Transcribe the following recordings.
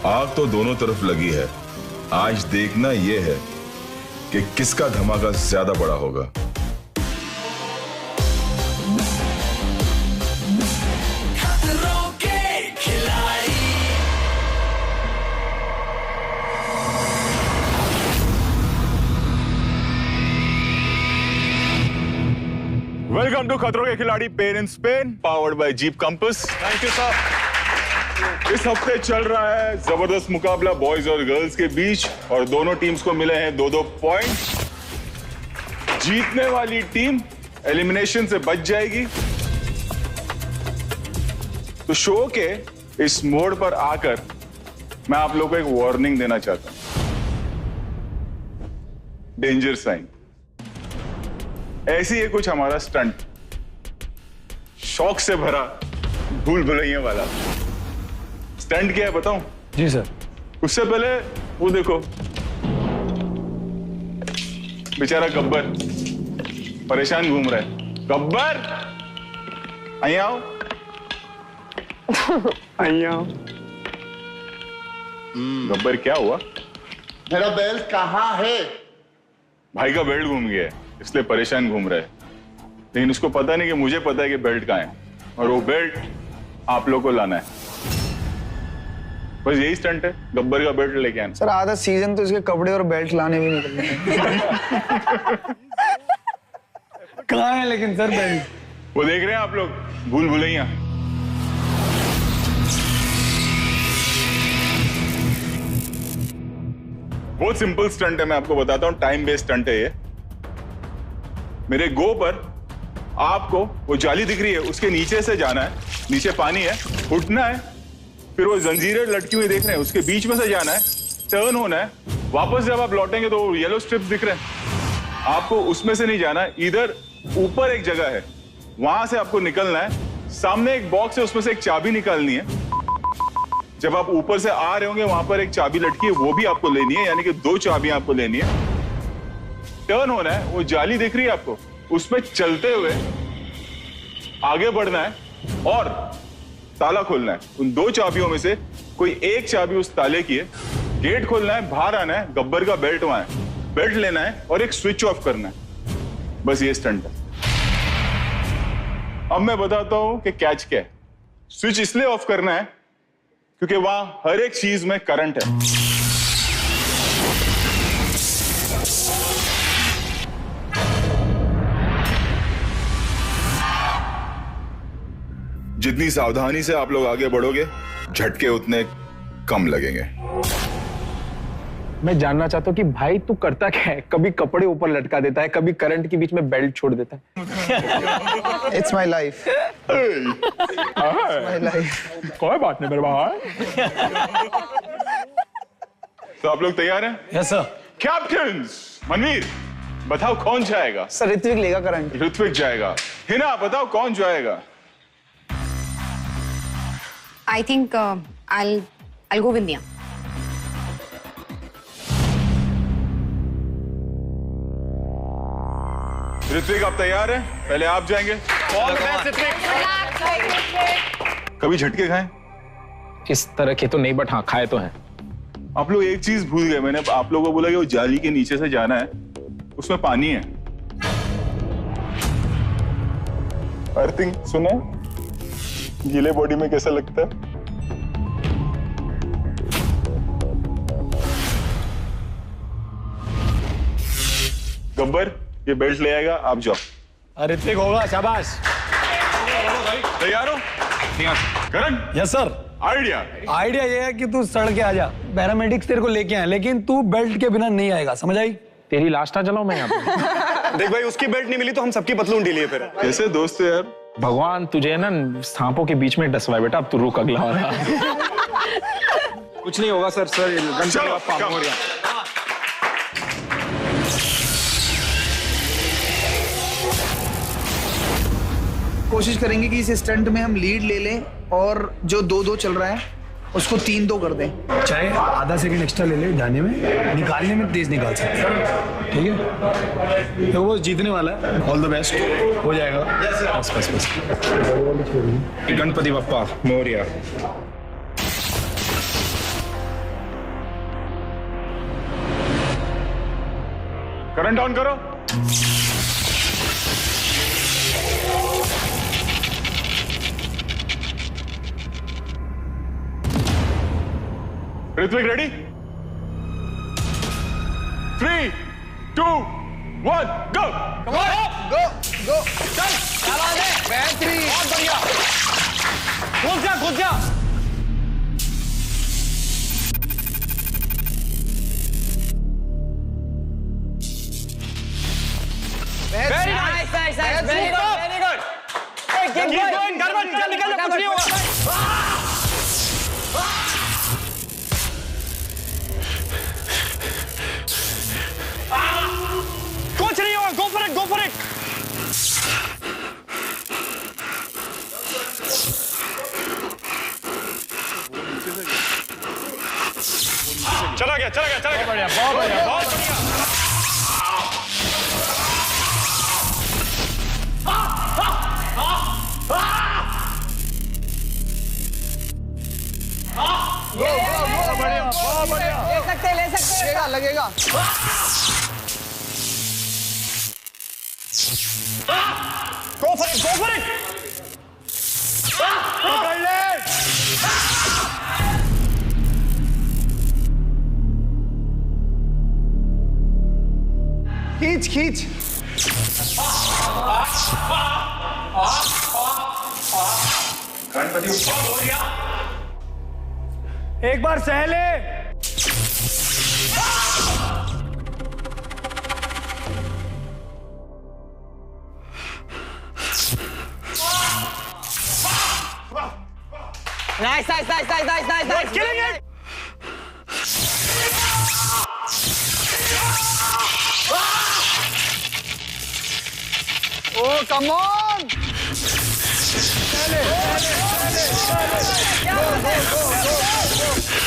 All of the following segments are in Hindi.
आग तो दोनों तरफ लगी है। आज देखना यह है कि किसका धमाका ज्यादा बड़ा होगा। वेलकम टू खतरों के खिलाड़ी pain in Spain, powered by jeep compass. Thank you sir. इस हफ्ते चल रहा है जबरदस्त मुकाबला बॉयज और गर्ल्स के बीच और दोनों टीम्स को मिले हैं 2-2 पॉइंट। जीतने वाली टीम एलिमिनेशन से बच जाएगी। तो शो के इस मोड़ पर आकर मैं आप लोगों को एक वार्निंग देना चाहता हूं। Danger sign. ऐसी है कुछ हमारा स्टंट, शौक से भरा भूल भुलैया वाला स्टंट। क्या है बताऊं? जी सर। उससे पहले वो देखो, बेचारा गब्बर परेशान घूम रहा है। गब्बर आई आओ। आई आओ। गब्बर क्या हुआ? मेरा बेल्ट कहाँ है? भाई का बेल्ट घूम गया है इसलिए परेशान घूम रहा है। लेकिन उसको पता नहीं कि मुझे पता है कि बेल्ट कहाँ है और वो बेल्ट आप लोगों को लाना है। बस यही स्टंट है, गब्बर का बेल्ट लेके आना। सर आधा सीजन तो इसके कपड़े और बेल्ट लाने भी निकल कहाँ है लेकिन सर बेल्ट? वो देख रहे हैं आप लोग, भूल भुलैया। बहुत सिंपल स्टंट है, मैं आपको बताता हूं। टाइम बेस्ड स्टंट है ये। मेरे गो पर आपको वो जाली दिख रही है, उसके नीचे से जाना है। नीचे पानी है, उठना है, फिर वो जंजीरें लटकी हुई देख रहे हैं, उसके बीच में से जाना है, टर्न होना है। वापस जब आप लौटेंगे तो येलो स्ट्रिप्स दिख रहे हैं, आपको उसमें से नहीं जाना है। इधर ऊपर एक जगह है, वहां से आपको निकलना है। सामने एक बॉक्स है, उसमें से एक चाबी निकालनी है। जब आप ऊपर से आ रहे होंगे वहां पर एक चाबी लटकी है, वो भी आपको लेनी है, यानी कि 2 चाबियां आपको लेनी है। टर्न होना है, वो जाली दिख रही है आपको, उसमें चलते हुए आगे बढ़ना है और ताला खोलना है। उन 2 चाबियों में से कोई एक चाबी उस ताले की है। गेट खोलना है, बाहर आना है, गब्बर का बेल्ट वहां है, बेल्ट लेना है और एक स्विच ऑफ करना है। बस ये स्टंट है। अब मैं बताता हूं कि कैच क्या है। स्विच इसलिए ऑफ करना है क्योंकि वहां हर एक चीज में करंट है। जितनी सावधानी से आप लोग आगे बढ़ोगे, झटके उतने कम लगेंगे। मैं जानना चाहता हूँ कि भाई तू करता क्या है? कभी कपड़े ऊपर लटका देता है, कभी करंट के बीच में बेल्ट छोड़ देता है। It's my life. My life. कोई बात नहीं मेरे भाई। तो आप लोग तैयार हैं? Yes sir. कैप्टन्स, मनवीर बताओ कौन जाएगा? सर ऋत्विक लेगा करंट। ऋत्विक जाएगा। हिना बताओ कौन जाएगा? I think I'll go with Nia. Ritwik आप तैयार हैं? पहले आप जाएंगे। कभी झटके खाएं? इस तरह के तो नहीं, बट हाँ खाए तो हैं। आप लोग एक चीज भूल गए। मैंने आप लोगों को बोला कि वो जाली के नीचे से जाना है, उसमें पानी है। अर्थिंग सुना? गीले बॉडी में कैसा लगता है? गब्बर ये बेल्ट ले आएगा, आप जाओ। ऋत्विक होगा, शाबाश। तैयार हो? करण? Yes sir. आइडिया ये है कि तू सड़ के आ जा, पैरामेडिक्स तेरे को लेके आए, लेकिन तू बेल्ट के बिना नहीं आएगा, समझ आई? तेरी लाश ना चलाऊं मैं यहाँ पे। देख भाई, उसकी बेल्ट नहीं मिली तो हम सबकी पतलून ढीली है फिर। कैसे दोस्त है यार। भगवान तुझे ना सांपों के बीच में डसवाए बेटा, अब तू रुक अगला वाला। कुछ नहीं होगा सर। चलो, come. कोशिश करेंगे कि इस स्टंट में हम लीड ले लें और जो 2-2 चल रहा है उसको 3-2 कर दें। चाहे आधा सेकंड एक्स्ट्रा ले ले जाने में, निकालने में तेज निकाल सकते हैं, ठीक है? तो वो जीतने वाला है। ऑल द बेस्ट, हो जाएगा। बस। गणपति बप्पा मोरिया। करंट ऑन करो। ऋत्विक रेडी? 3, 2, 1, go! गो चल बेहतरीन, बहुत बढ़िया। घुस जा। Very nice, very good. Keep going, चल निकल, कुछ नहीं होगा। कुछ नहीं होगा, go for it। चला गया। बढ़िया, बहुत बढ़िया। बहुत बढ़िया। ले सकते लगेगा। Go for it। पकड़ ले। खींच। एक बार सहले। Nice. Killing it. Oh, come on.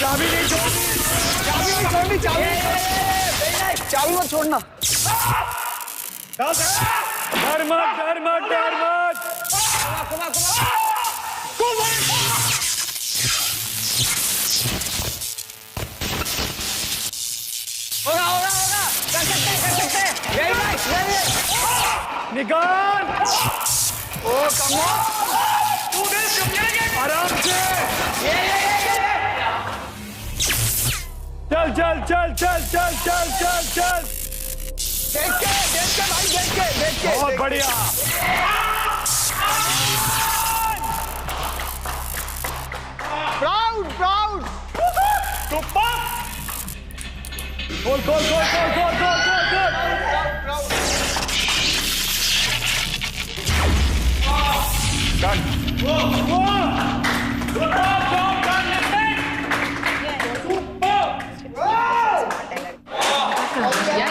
चाबी नहीं छोड़नी। चाबी मत छोड़ना। डर मत। होगा। कर सकते हैं। Very nice. निकाल। Oh, come on. आराम से। ये। चल। देख के। बहुत बढ़िया। Proud. खोल। या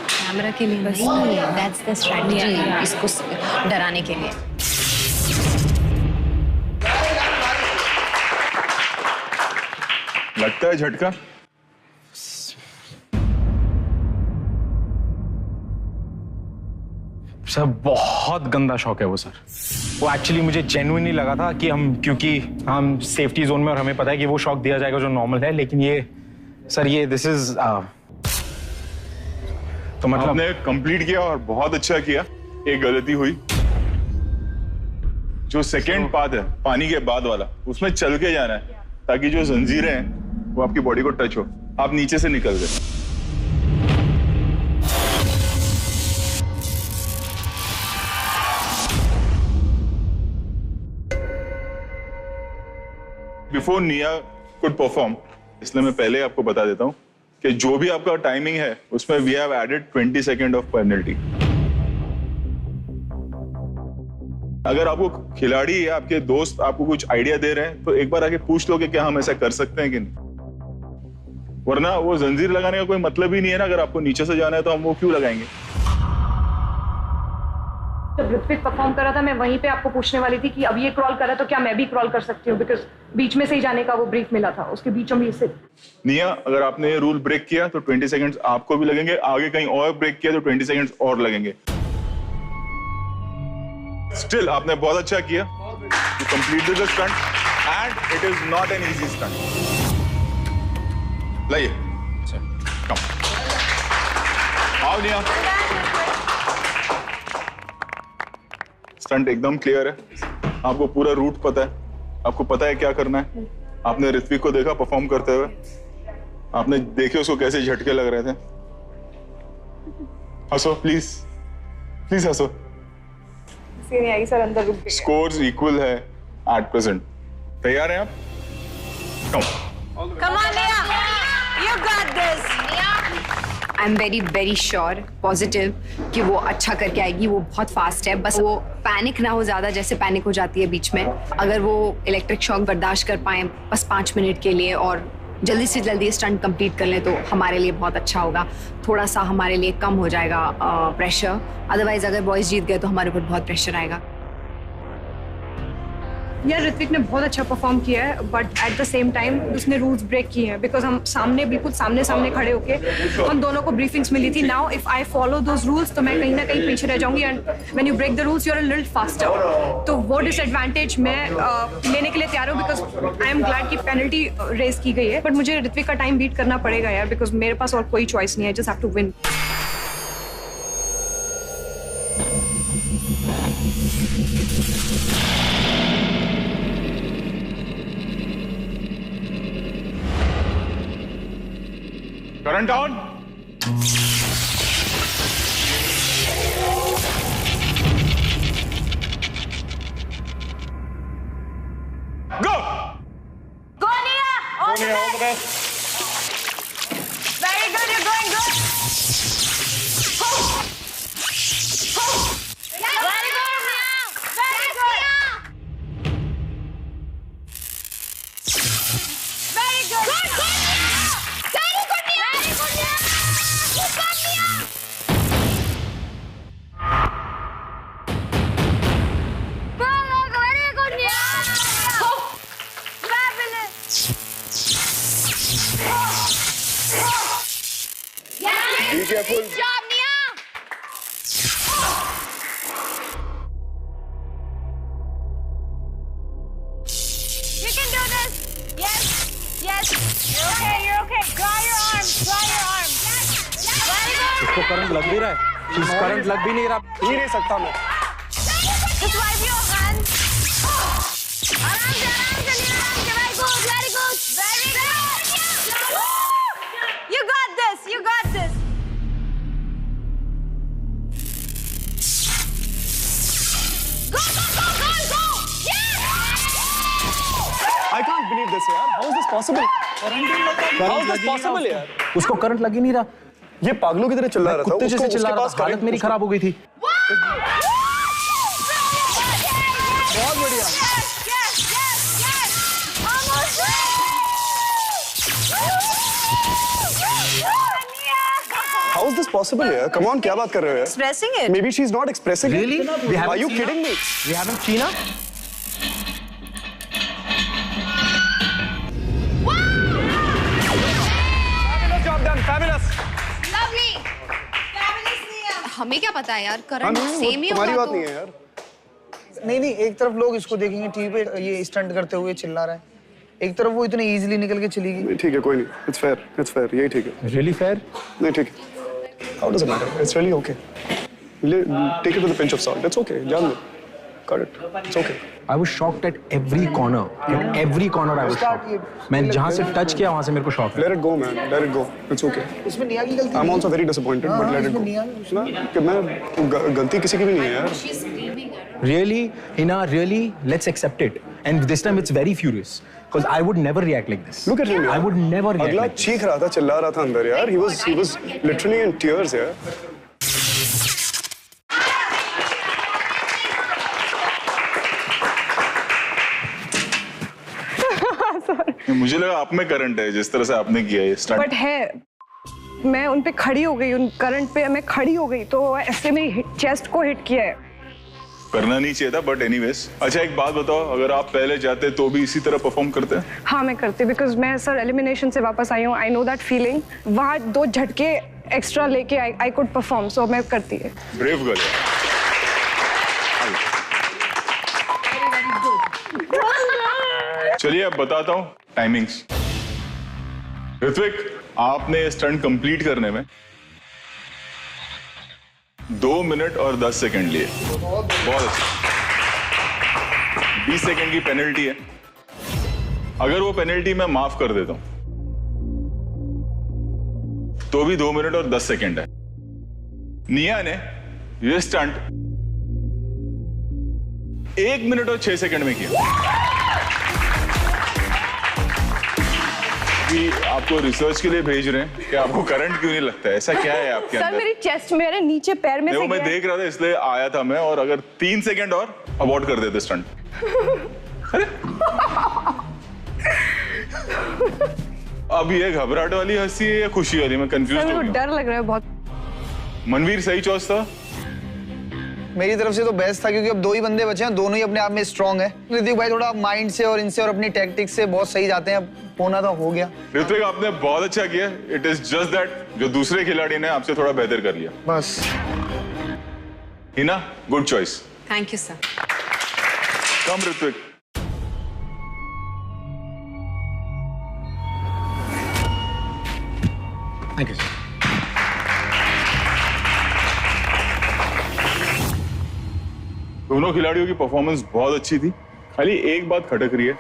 कैमरा के लिए नहीं, दैट्स द स्ट्रेटजी, इसको डराने के लिए। लगता है झटका। सर बहुत गंदा शॉक है वो सर। वो एक्चुअली मुझे जेन्युइनली लगा था कि क्योंकि हम सेफ्टी जोन में और हमें पता है कि वो शॉक दिया जाएगा जो नॉर्मल है, लेकिन ये सर दिस इज तो मतलब आपने कंप्लीट किया और बहुत अच्छा किया। एक गलती हुई, जो सेकेंड पार्ट है पानी के बाद वाला, उसमें चल के जाना है ताकि जो जंजीरें हैं वो आपकी बॉडी को टच हो। आप नीचे से निकल गए। बिफोर निया कुड परफॉर्म, इसलिए मैं पहले आपको बता देता हूं कि जो भी आपका टाइमिंग है उसमें we have added 20 second of penalty. अगर आपको खिलाड़ी या आपके दोस्त आपको कुछ आइडिया दे रहे हैं तो एक बार आके पूछ लो कि क्या हम ऐसा कर सकते हैं कि नहीं, वरना वो जंजीर लगाने का कोई मतलब ही नहीं है ना। अगर आपको नीचे से जाना है तो हम वो क्यों लगाएंगे। जब ऋत्विक परफॉर्म कर रहा था मैं वहीं पे आपको पूछने वाली थी कि अब ये क्रॉल कर रहा है तो क्या मैं भी क्रॉल कर सकती हूँ, बिकॉज बीच में से ही जाने का वो ब्रीफ मिला था, उसके बीचों बीच से। निया, अगर आपने ये रूल ब्रेक किया तो 20 सेकंड्स आपको भी लगेंगे, आगे कहीं और ब्रेक किया तो 20 सेकंड्स और लगेंगे। स्टिल आपने बहुत अच्छा किया, you completed the stunt and it is not an easy stunt. लाइए, कम आओ निया। स्टंट एकदम क्लियर है, आपको पूरा रूट पता है, आपको पता है क्या करना है। आपने ऋत्विक को देखा परफॉर्म करते हुए, आपने देखे उसको कैसे झटके लग रहे थे। हंसो प्लीज, प्लीज हंसो। सर अंदर रुक गए। स्कोर्स इक्वल है एट प्रेजेंट। तैयार हैं आप? Come on, Nia. You got this. I'm very sure, positive कि वो अच्छा करके आएगी। वो बहुत फास्ट है, बस वो पैनिक ना हो ज्यादा, जैसे पैनिक हो जाती है बीच में। अगर वो इलेक्ट्रिक शॉक बर्दाश्त कर पाए बस 5 मिनट के लिए और जल्दी से जल्दी स्टंट कंप्लीट कर लें तो हमारे लिए बहुत अच्छा होगा। थोड़ा सा हमारे लिए कम हो जाएगा प्रेशर, अदरवाइज अगर बॉयज जीत गए तो हमारे ऊपर बहुत प्रेशर आएगा। यार ऋत्विक ने बहुत अच्छा परफॉर्म किया है, but at the same time उसने रूल्स ब्रेक किए हैं, बिकॉज हम सामने बिल्कुल सामने खड़े होके हम दोनों को ब्रीफिंग्स मिली थी। Now if I follow those rules तो मैं कहीं ना कहीं पीछे रह जाऊंगी, and when you break the rules you are a little faster. तो वो डिसएडवांटेज मैं लेने के लिए तैयार हूँ, बिकॉज आई एम ग्लैड कि पेनल्टी रेज की गई है, बट मुझे ऋत्विक का टाइम बीट करना पड़ेगा यार, बिकॉज मेरे पास और कोई चॉइस नहीं है, just have to win. Current on. Go. Go Nia, all the best. Very good, you're going good. Go. Very good Nia, very good. Very good. Good Nia. Very good Nia. Very good Nia. Good Nia. Very good Nia. Fabulous. Be careful. Good job, Nia. You can do this. Yes. Yes. You're okay. You're okay. Draw your arms. Draw your arms. Very good. इसको करंट लग भी रहा है, करंट लग भी नहीं रहा। पी नहीं सकता मैं। Just wipe your hands. आराम से, Nia. Very good. Very good. Very good. You got this. You got this. Go, go, go, go, go. Yes. I can't believe this यार. How is this possible? How is this possible यार? उसको करंट लग ही नहीं रहा, ये पागलों की तरह चिल्ला रहा था। कुत्ते जैसे चिल्ला रहा था, हालत मेरी खराब हो गई थी। बहुत बढ़िया। How is this possible यार? Come on, क्या बात कर रहे हो यार? Expressing it. Maybe she's not expressing Really? it. We haven't Are you seen kidding me? We haven't seen her? Fabulous job done. Fabulous. Lovely. हमें क्या पता है यार, हाँ, करंट नहीं, सेम ही वो होगा तुम्हारी बात तो। नहीं है यार। नहीं, एक तरफ लोग इसको देखेंगे टीवी पे ये स्टंट करते हुए चिल्ला रहा है, एक तरफ वो इतने इजीली निकल के चली गई। ठीक है, कोई नहीं। It's fair. It's fair. यही ठीक है। Really fair? नहीं ठीक है। How does it matter? It's really okay. Take it with a pinch of salt. It's okay. जान दो। Got it. It's okay. I was shocked at every corner. At every corner I was shocked. मैं जहाँ से टच किया वहाँ से मेरे को शॉक है। Let it go, man. Let it go. It's okay. इसमें निया की गलती I'm also very disappointed, but let it इसमें go. निया ना कि मैं गलती किसी की भी नहीं है यार। She's screaming at Really, Hina, really, let's accept it. And this time it's very furious. Because I would never react like this. Look at him. I would never react अगला like this. चीख रहा था, चिल्ला रहा था अंदर यार. He was literally in tears यार. मुझे लगा आप में करंट है जिस तरह से आपने किया ये स्टंट. बट है, मैं उन पे खड़ी हो गई, उन करंट पे मैं खड़ी हो गई, तो ऐसे मेरी चेस्ट को हिट किया है. करना नहीं चाहिए था, बट एनीवेज. अच्छा एक बात बताओ, अगर आप पहले जाते तो भी इसी तरह परफॉर्म करते? हाँ मैं करती, बिकॉज मैं सर एलिमिनेशन से वापस आई हूँ. I know that feeling. वहाँ 2 झटके एक्स्ट्रा लेके आई कुड परफॉर्म, सो मैं करती है. Brave girl. चलिए अब बताता हूँ टाइमिंग्स. ऋत्विक, आपने स्टंट कंप्लीट करने में 2 मिनट और 10 सेकंड लिए. बहुत अच्छा. 20 सेकंड की पेनल्टी है. अगर वो पेनल्टी मैं माफ कर देता हूं तो भी 2 मिनट और 10 सेकंड है. निया ने ये स्टंट 1 मिनट और 6 सेकंड में किया. कि आपको रिसर्च के लिए भेज रहे हैं कि आपको करंट क्यों नहीं लगता है, ऐसा क्या है आपके अंदर? सर मेरी चेस्ट मेरे नीचे पैर में से मैं देख रहा था इसलिए आया था मैं. और अगर 3 सेकंड और अबॉर्ट कर देते स्टंट. अरे अब ये घबराहट वाली हंसी है या खुशी वाली? मैं कंफ्यूज हो मेरे को गया. डर लग रहा है बहुत. मनवीर सही चॉइस था. मेरी तरफ से तो बेस्ट था, क्योंकि अब 2 ही बंदे बचे हैं, दोनों ही अपने आप में स्ट्रांग है. ऋतिक भाई थोड़ा माइंड से और इनसे और अपनी टैक्टिक्स से बहुत सही जाते हैं. अब होना तो हो गया. ऋत्विक आपने बहुत अच्छा किया. इट इज जस्ट दैट जो दूसरे खिलाड़ी ने आपसे थोड़ा बेहतर कर लिया. बस. Hina, good choice. Thank you sir. Come Ritvik. Thank you, sir. दोनों खिलाड़ियों की परफॉर्मेंस बहुत अच्छी थी. खाली एक बात खटक रही है.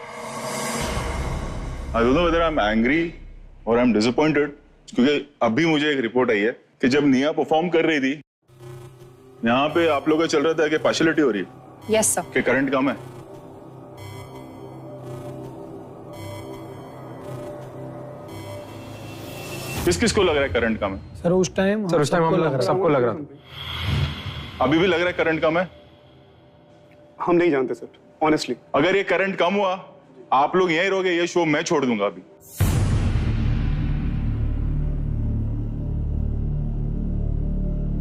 I don't know whether I'm angry or I'm disappointed, क्योंकि अभी मुझे एक रिपोर्ट आई है कि जब निया परफॉर्म कर रही थी यहाँ पे आप लोगों का चल रहा था कि पार्शियलिटी हो रही है. Yes sir. कि करंट कम है. किस किस को लग रहा है करंट कम है? सर उस टाइम सबको लग रहा था. अभी भी लग रहा है करंट कम है? हम नहीं जानते सर, ऑनेस्टली. अगर ये करंट कम हुआ, आप लोग यहीं रहोगे, ये शो मैं छोड़ दूंगा अभी.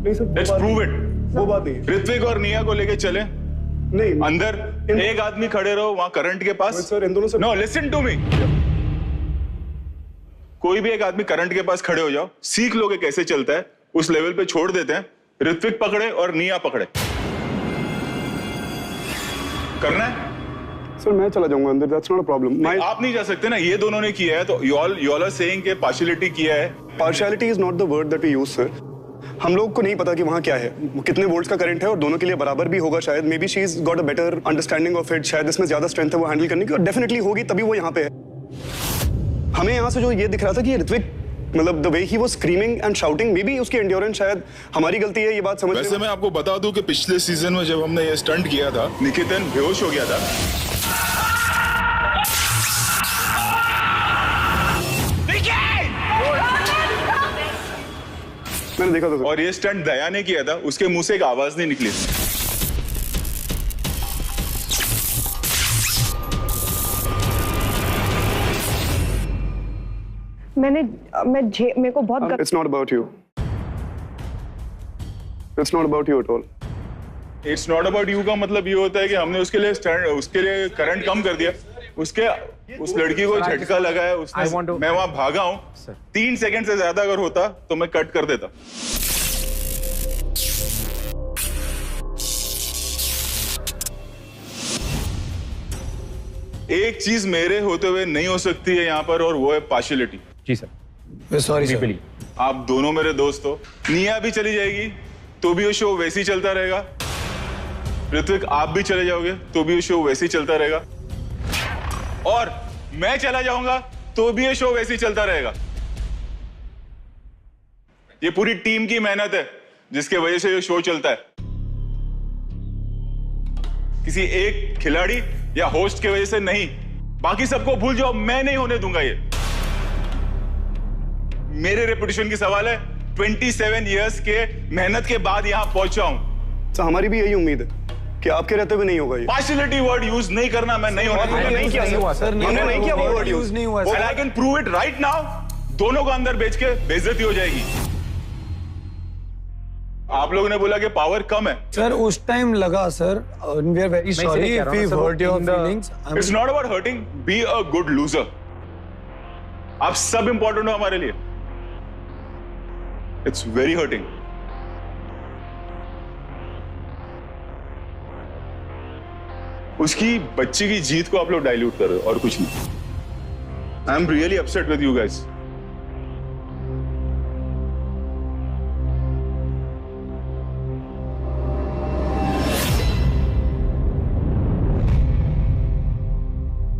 नहीं सर, लेट्स प्रूव इट. वो बात नहीं है. ऋत्विक और निया को लेके चले नहीं अंदर. एक आदमी खड़े रहो वहां करंट के पास. सर इन दोनों से नो, लिसन टू मी. कोई भी एक आदमी करंट के पास खड़े हो जाओ, सीख लोगे कैसे चलता है. उस लेवल पे छोड़ देते हैं. ऋत्विक पकड़े और निया पकड़े. करना है? सर मैं चला जाऊंगा अंदर. That's not a problem. आप नहीं जा सकते ना. ये दोनों ने किया है तो you all are saying कि पार्शियलिटी किया है. Partiality is not the word that we use sir. हम लोग को नहीं पता कि वहाँ क्या है, कितने वोल्ट्स का करंट है, और दोनों के लिए बराबर भी होगा शायद. May be she is got a better understanding of it. शायद इसमें ज्यादा स्ट्रेंथ है वो हैंडल करने की, और डेफिनेटली होगी तभी वो यहाँ पे है. हमें यहाँ से जो ये दिख रहा था कि ऋत्विक, मतलब the way he was screaming and shouting, may be उसकी एंड्योरेंस शायद हमारी गलती है. ये बात समझ. वैसे मैं आपको बता दूं कि पिछले सीजन में जब हमने ये स्टंट किया था, निकितन बेहोश हो गया था. मैंने देखा था. और ये स्टंट दया ने किया था. उसके मुंह से एक आवाज नहीं निकली. मेरे को बहुत It's not about you. It's not about you at all. It's not about you का मतलब ये होता है कि हमने उसके लिए करंट कम कर दिया. उस लड़की को झटका लगा है उसने. मैं वहां भागा हूं. 3 सेकंड से ज्यादा अगर होता तो मैं कट कर देता. एक चीज मेरे होते हुए नहीं हो सकती है यहाँ पर, और वो है पार्शियलिटी. जी सर. Sorry sir. आप दोनों मेरे दोस्त हो. निया भी चली जाएगी तो भी वो शो वैसे ही चलता रहेगा. ऋत्विक आप भी चले जाओगे तो भी ये शो वैसे ही चलता रहेगा. और मैं चला जाऊंगा तो भी ये शो वैसे ही चलता रहेगा. ये पूरी टीम की मेहनत है जिसके वजह से ये शो चलता है. किसी एक खिलाड़ी या होस्ट की वजह से नहीं, बाकी सबको भूल जाओ, मैं नहीं होने दूंगा ये। मेरे रेपुटेशन की सवाल है। 27 इयर्स के मेहनत के बाद यहां पहुंचा हूं। तो हमारी भी यही उम्मीद है कि आपके रहते हुए नहीं होगा ये। पार्शियलिटी वर्ड यूज नहीं करना, मैं नहीं होने दूंगा। नहीं किया सर, हमने नहीं किया वर्ड यूज नहीं हुआ sir. I can prove it right now. दोनों को अंदर बेच के बेइज्जती हो जाएगी। आप लोगों ने बोला कि पावर कम है। सर उस टाइम लगा sir, we are very sorry if we hurt your feelings. It's not about hurting, be a good loser. आप सब इंपॉर्टेंट हो हमारे लिए। It's very hurting. उसकी बच्ची की जीत को आप लोग डाइल्यूट कर रहे हो और कुछ नहीं। I am really upset with you guys.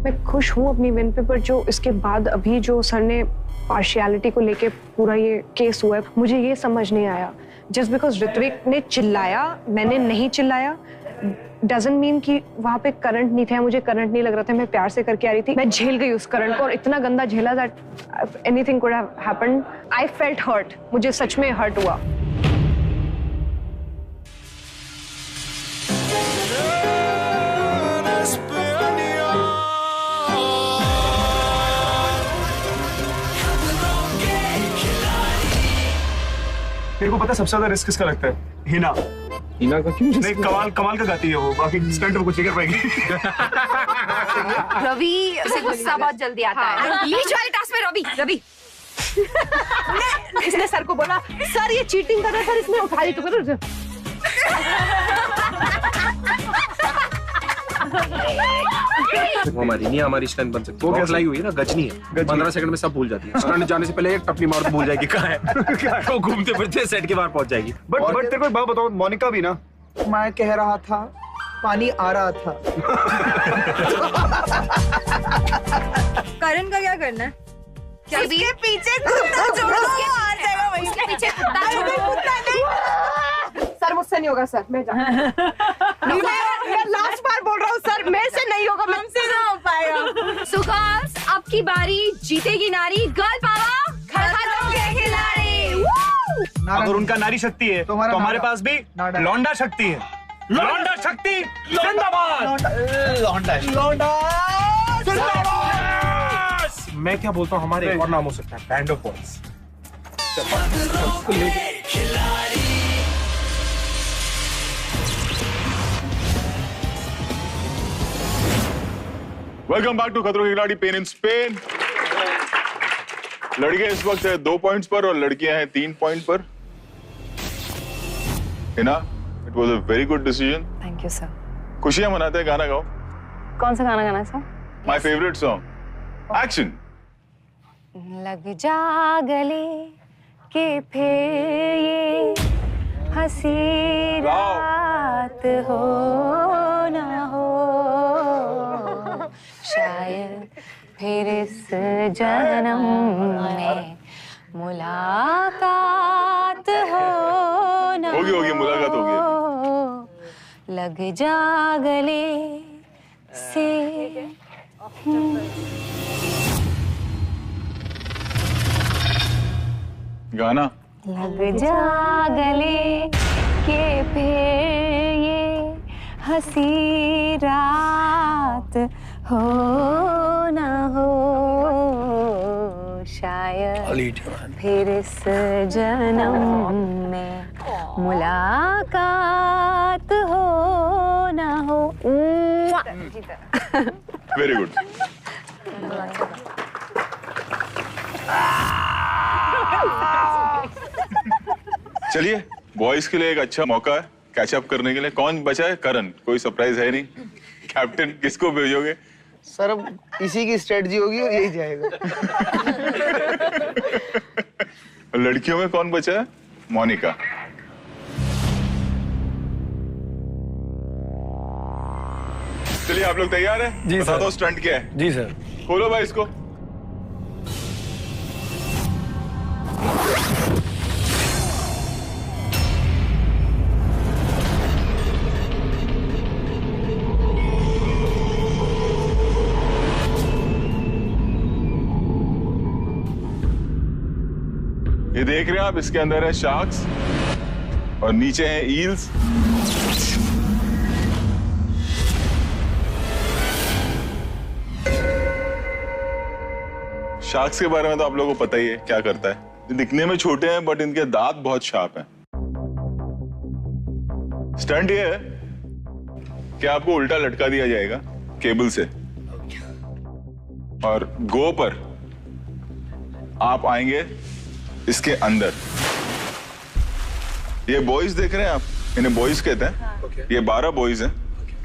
मैं खुश हूँ अपनी विन पे, पर जो इसके बाद अभी जो सर ने पार्शियलिटी को लेके पूरा ये केस हुआ है, मुझे ये समझ नहीं आया। जस्ट बिकॉज ऋत्विक ने चिल्लाया, मैंने नहीं चिल्लाया, डजंट मीन कि वहां पे करंट नहीं था, मुझे करंट नहीं लग रहा था, मैं प्यार से करके आ रही थी। मैं झेल गई उस करंट को और इतना गंदा झेला that anything could have happened. I felt hurt, मुझे सच में हर्ट हुआ। मेरे को पता है सबसे ज्यादा रिस्क किसका लगता है? हिना का क्यों? नहीं, कमाल का गाती है वो, बाकी स्टंट में कुछ नहीं कर पाएगी। रवि से गुस्सा बहुत जल्दी आता है। बीच वाले टास्क में रवि इसने सर को बोला, सर ये चीटिंग कर रहा है सर, इसने उठा ली तो करो। हमारी नहीं, हमारी स्टंट बन सकती है। वो खिलाई हुई है ना, गजनी है। 15 सेकंड में सब भूल जाती है। स्टंट जाने से पहले एक टपली मार तो भूल जाएगी कहाँ है। वो घूमते फिरते सेट के बाहर पहुंच जाएगी। बट तेरे को एक बात बताओ, मोनिका भी ना, मैं कह रहा था पानी आ रहा था। करण का क्या करना है? उसके पीछे कुत्ता जोड़ो, आ जाएगा वहीं। उसके पीछे कुत्ता जोड़ो। सर मुझसे नहीं होगा सर, मैं मैं लास्ट बार बोल रहा हूँ सर, मेरे से नहीं होगा, हमसे ना हो पाएगा। So girls, अब की बारी, जीतेगी नारी, गर्ल पावर, खत्म के खिलाड़ी। अगर उनका नारी शक्ति है तो हमारे पास भी लौंडा शक्ति है। लौंडा शक्ति जिंदाबाद। मैं क्या बोलता हूँ, हमारे एक और नाम हो सकता है, band of boys. Welcome back to खतरों के खिलाड़ी, पेन इन स्पेन। लड़के इस वक्त है 2 पॉइंट्स पर और लड़कियां हैं 3 पॉइंट पर। Hina, it was a very good decision. Thank you sir. खुशियां मनाते हैं, गाना गाओ। कौन सा गाना गाना है sir? My favourite song, action. लग जा गले के फिर ये हंसी रात हो ना हो, शायद फिर इस जन्म में मुलाकात हो ना हो। होगी मुलाकात होगी। लग जा गले से। गाना। लग जा गले के फिर ये हंसी रात हो ना हो, शायद फिर इस जन्म में मुलाकात हो ना हो। Very good. चलिए, बॉयज के लिए एक अच्छा मौका है कैचअप करने के लिए। कौन बचा है? करण। कोई सरप्राइज है नहीं। कैप्टन किसको भेजोगे? सर अब इसी की स्ट्रेटजी होगी और यही जाएगा। लड़कियों में कौन बचा है? मोनिका। चलिए, आप लोग तैयार हैं? जी बता सर। दो स्टंट क्या है। जी सर। खोलो भाई इसको। ये देख रहे हैं आप, इसके अंदर है शार्क्स और नीचे है ईल्स। शार्क्स के बारे में तो आप लोगों को पता ही है क्या करता है। दिखने में छोटे हैं बट इनके दांत बहुत शार्प हैं। स्टंट ये है कि आपको उल्टा लटका दिया जाएगा केबल से और गो पर आप आएंगे इसके अंदर। ये बॉयज देख रहे हैं आप, इन्हें बॉयज कहते हैं। ये 12 बॉयज हैं।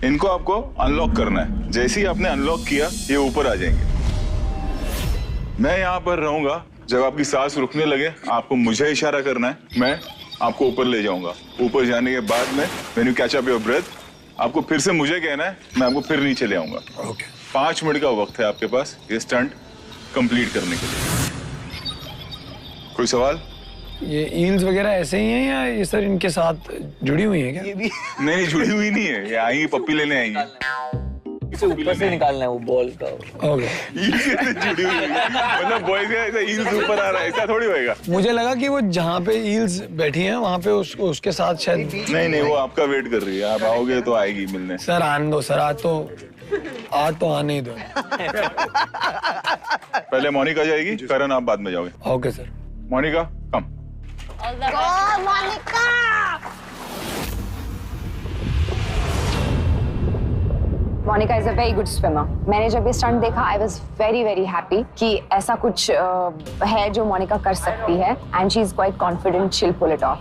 इनको आपको अनलॉक करना है। जैसे ही आपने अनलॉक किया ये ऊपर आ जाएंगे। मैं यहाँ पर रहूंगा, जब आपकी सांस रुकने लगे आपको मुझे इशारा करना है, मैं आपको ऊपर ले जाऊंगा। ऊपर जाने के बाद में when you catch up your breath आपको फिर से मुझे कहना है, मैं आपको फिर नीचे ले आऊंगा। 5 मिनट का वक्त है आपके पास ये स्टंट कंप्लीट करने के लिए। कोई सवाल? ये ईल्स वगैरह ऐसे ही हैं या ये सर इनके साथ जुड़ी हुई हैं क्या? ये भी नहीं जुड़ी हुई नहीं है, ये आएंगी पप्पी लेने आएंगी। इसे ऊपर से निकालना है वो बॉल का। ओके। ईल्स से जुड़ी हुई है, मतलब बॉयज का ऐसा ईल्स ऊपर आ रहा है, ऐसा थोड़ी होएगा। मुझे लगा कि वो जहाँ पे ईल्स बैठी हैं वहाँ पे उसके साथ शायद। नहीं वो आपका वेट कर रही है, आप आओगे तो आएगी मिलने। सर आने दो सर, आज तो आने ही दो। पहले मोनिका जाएगी, करण आप बाद में जाओगे। Okay sir. Monica come. Monica is a very good swimmer. मैंने जब ये स्टंट देखा I was very very happy कि ऐसा कुछ है जो मोनिका कर सकती है and she is quite confident she will pull it off.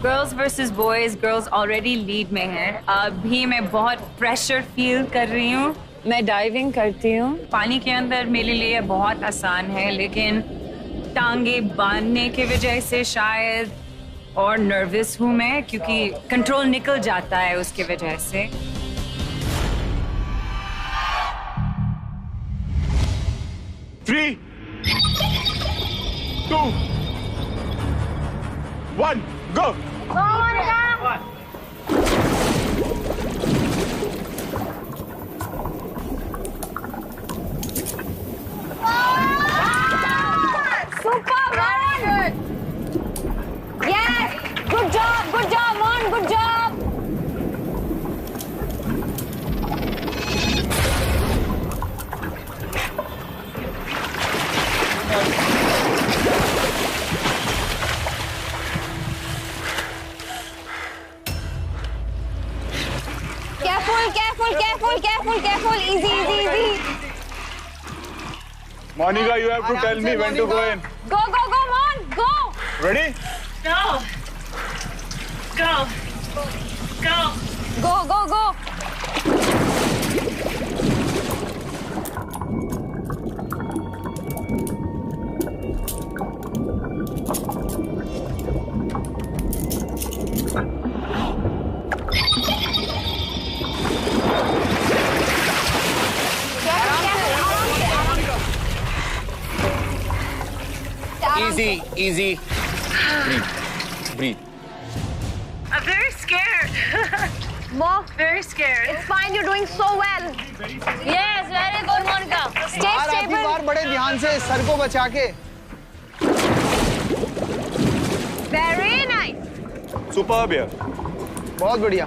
Girls versus boys, girls already lead में हैं। अभी मैं बहुत प्रेशर फील कर रही हूँ। मैं डाइविंग करती हूँ। पानी के अंदर मेरे लिए बहुत आसान है, लेकिन टांगे बांधने की वजह से शायद और नर्वस हूँ मैं, क्योंकि कंट्रोल निकल जाता है उसकी वजह से। Three, 2, 1, go! Super, very good. Yes, good job, Mon, good job. Careful. Easy. Monica, you have to tell me when to go in. Go, Mon, go. Ready? Go. Easy. Breathe. I'm very scared. Mo, Very scared. it's fine. You're doing so well. Yes, very good, Monica. Stay stable. बार बड़े ध्यान से सर को बचा के। Very nice. सुपर्ब यार। बहुत बढ़िया।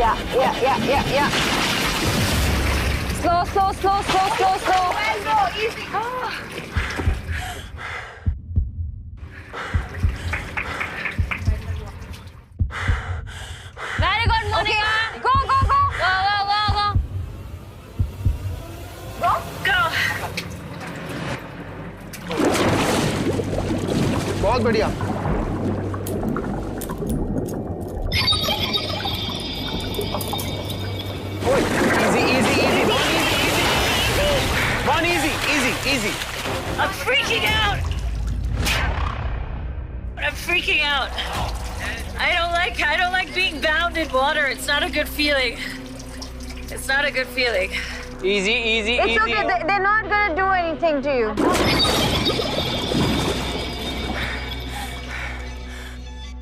Yeah. Slow. Well, go, easy. Very good, Monica. Okay. Go. बहुत बढ़िया। Easy. I'm freaking out. I don't like being bound in water. It's not a good feeling. Easy. It's okay. They're not gonna do anything to you.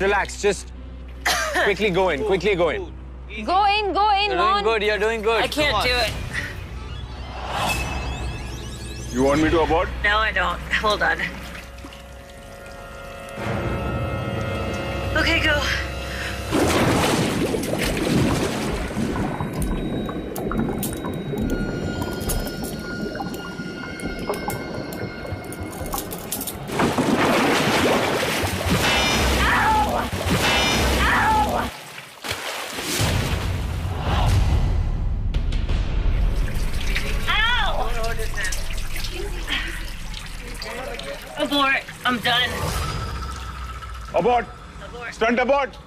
Relax. Just quickly go in. Go in, You're Mon. doing good. I can't do it. You want me to abort? No, I don't. Hold on. Okay, go. Abort. I'm done. Abort. Stunt abort.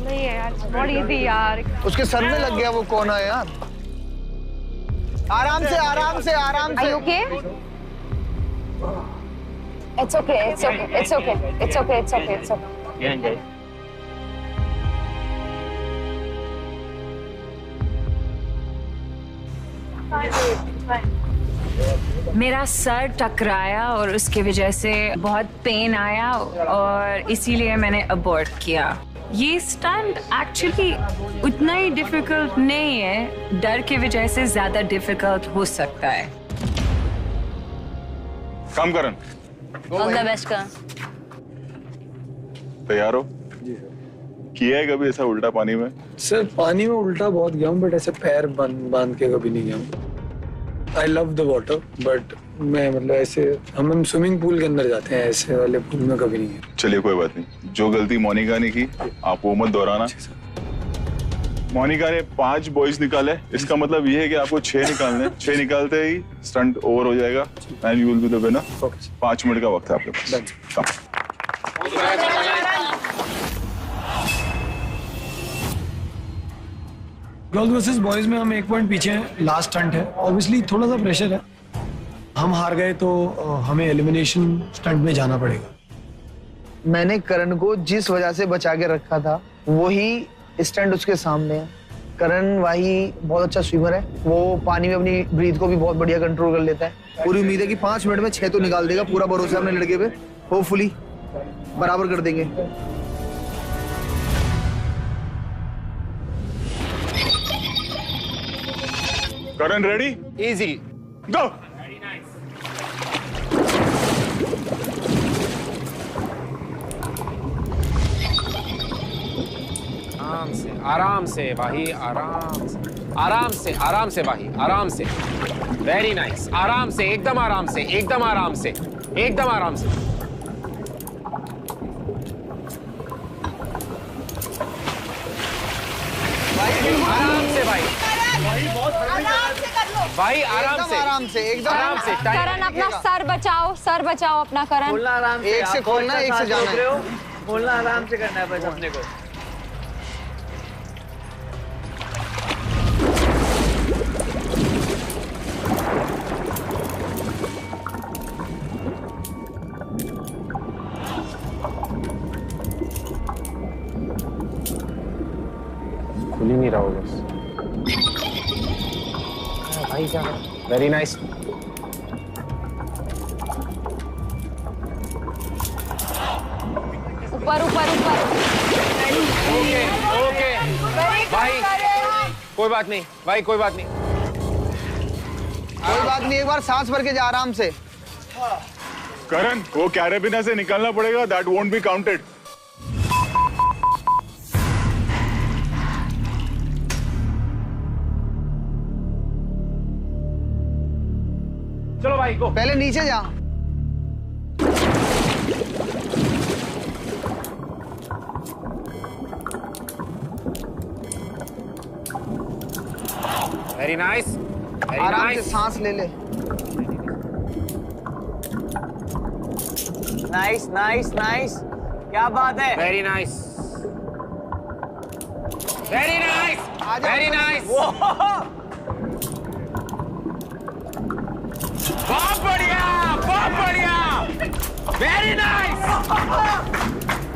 नहीं है यार, बहुत इजी यार। उसके सर में लग गया वो कोना यार। आराम से आराम से आराम से। Are you okay? It's okay. It's okay. It's okay. It's okay. It's okay. It's okay. मेरा सर टकराया और उसकी वजह से बहुत पेन आया और इसीलिए मैंने अबॉर्ट किया। ये स्टंट एक्चुअली उतना ही डिफिकल्ट नहीं है, डर की वजह से ज्यादा डिफिकल्ट हो सकता है। काम करन। ऑल द बेस्ट का। तैयार हो? किया है कभी ऐसा उल्टा पानी में? सर पानी में उल्टा बहुत गया हूँ, बट ऐसे पैर बांध के कभी नहीं गया हूँ। I love the water, but मैं मतलब ऐसे हम स्विमिंग पूल के अंदर जाते हैं, ऐसे वाले पूल में कभी नहीं गया। चलिए कोई बात नहीं, जो गलती मोनिका ने की आप वो मत दोहराना। मोनिका ने 5 बॉयज निकाले, इसका मतलब ये है कि आपको 6 निकालने। 6 निकालते ही स्टंट ओवर हो जाएगा and you will be the winner. 5 minute का वक्त है आपके पास। गर्ल्स वर्सेस बॉयज में हम 1 पॉइंट पीछे हैं, लास्ट स्टंट है। ऑब्वियसली थोड़ा सा प्रेशर है, हम हार गए तो हमें एलिमिनेशन स्टंट में जाना पड़ेगा। मैंने करण को जिस वजह से बचा के रखा था वही स्टंट उसके सामने है। करण भाई बहुत अच्छा स्विमर है, वो पानी में अपनी ब्रीथ को भी बहुत बढ़िया कंट्रोल कर लेता है। पूरी उम्मीद है कि 5 मिनट में 6 तो निकाल देगा, पूरा भरोसा अपने लड़के पे, होपफुली बराबर कर देंगे। करण रेडी? Easy. गो। आराम से भाई, आराम से भाई, आराम से। Very nice. आराम से, एकदम आराम से, एकदम आराम से, एकदम आराम से। आराम से भाई, भाई आराम से, आराम से, एकदम आराम से। करण अपना सर बचाओ अपना करण। एक से खोलना, एक से जाना है। बोलना आराम से करना है बस अपने को। खुल ही नहीं रहा होगा बस। भाई क्या? Very nice. ऊपर ऊपर ऊपर। ओके ओके भाई, कोई बात नहीं भाई, कोई बात नहीं, कोई बात नहीं। एक बार सांस भर के जा आराम से। करण, वो कैरेबिना से निकलना पड़ेगा, दैट वोंट बी काउंटेड। चलो भाई को पहले नीचे जा। वेरी नाइस, वेरी आराम से नाइस। सांस ले ले। नाइस नाइस नाइस, क्या बात है। Very nice, very nice, very nice. बहुत बढ़िया, बहुत बढ़िया, वेरी नाइस।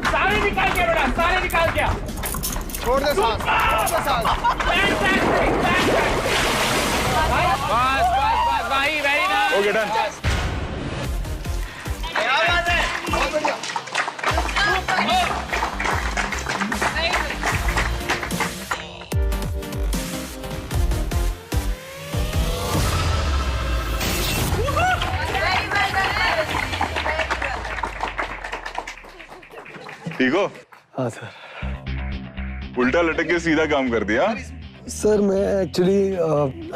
सारे निकाल के बेटा, सारे निकाल के। छोड़ दे सांस, छोड़ दे सांस। बस बस बस भाई, वेरी नाइस। Okay done. क्या बात है, बहुत बढ़िया। ठीक हो? हाँ सर। उल्टा लटक के सीधा काम कर दिया। सर मैं actually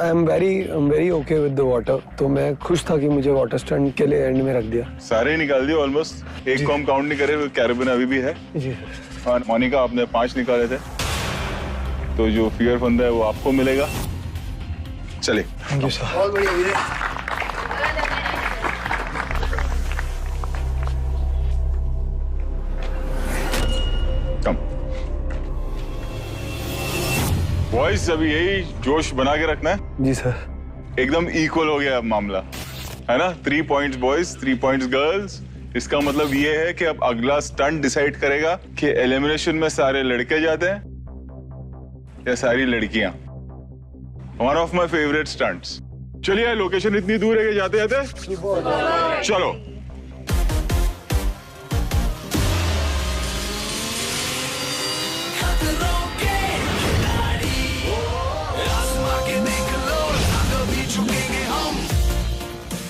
I am very okay with the water, तो मैं खुश था कि मुझे वाटर स्टंट के लिए एंड में रख दिया। सारे निकाल दिए ऑलमोस्ट, एक को हम काउंट नहीं करे, कैरेबिन अभी भी है। जी और मोनिका आपने 5 निकाले थे, तो जो फियर फंदा है वो आपको मिलेगा। चलिए। Thank you sir. बहुत बढ़िया विजय। कम बॉयज, अभी यही जोश बना के रखना है। जी सर। एकदम इक्वल हो गया अब मामला, है ना? 3 पॉइंट्स बॉयज, 3 पॉइंट्स गर्ल्स। इसका मतलब ये है कि अब अगला स्टंट डिसाइड करेगा कि एलिमिनेशन में सारे लड़के जाते हैं या सारी लड़कियां। One of my favourite stunts. चलिए, लोकेशन इतनी दूर है कि जाते जाते चलो।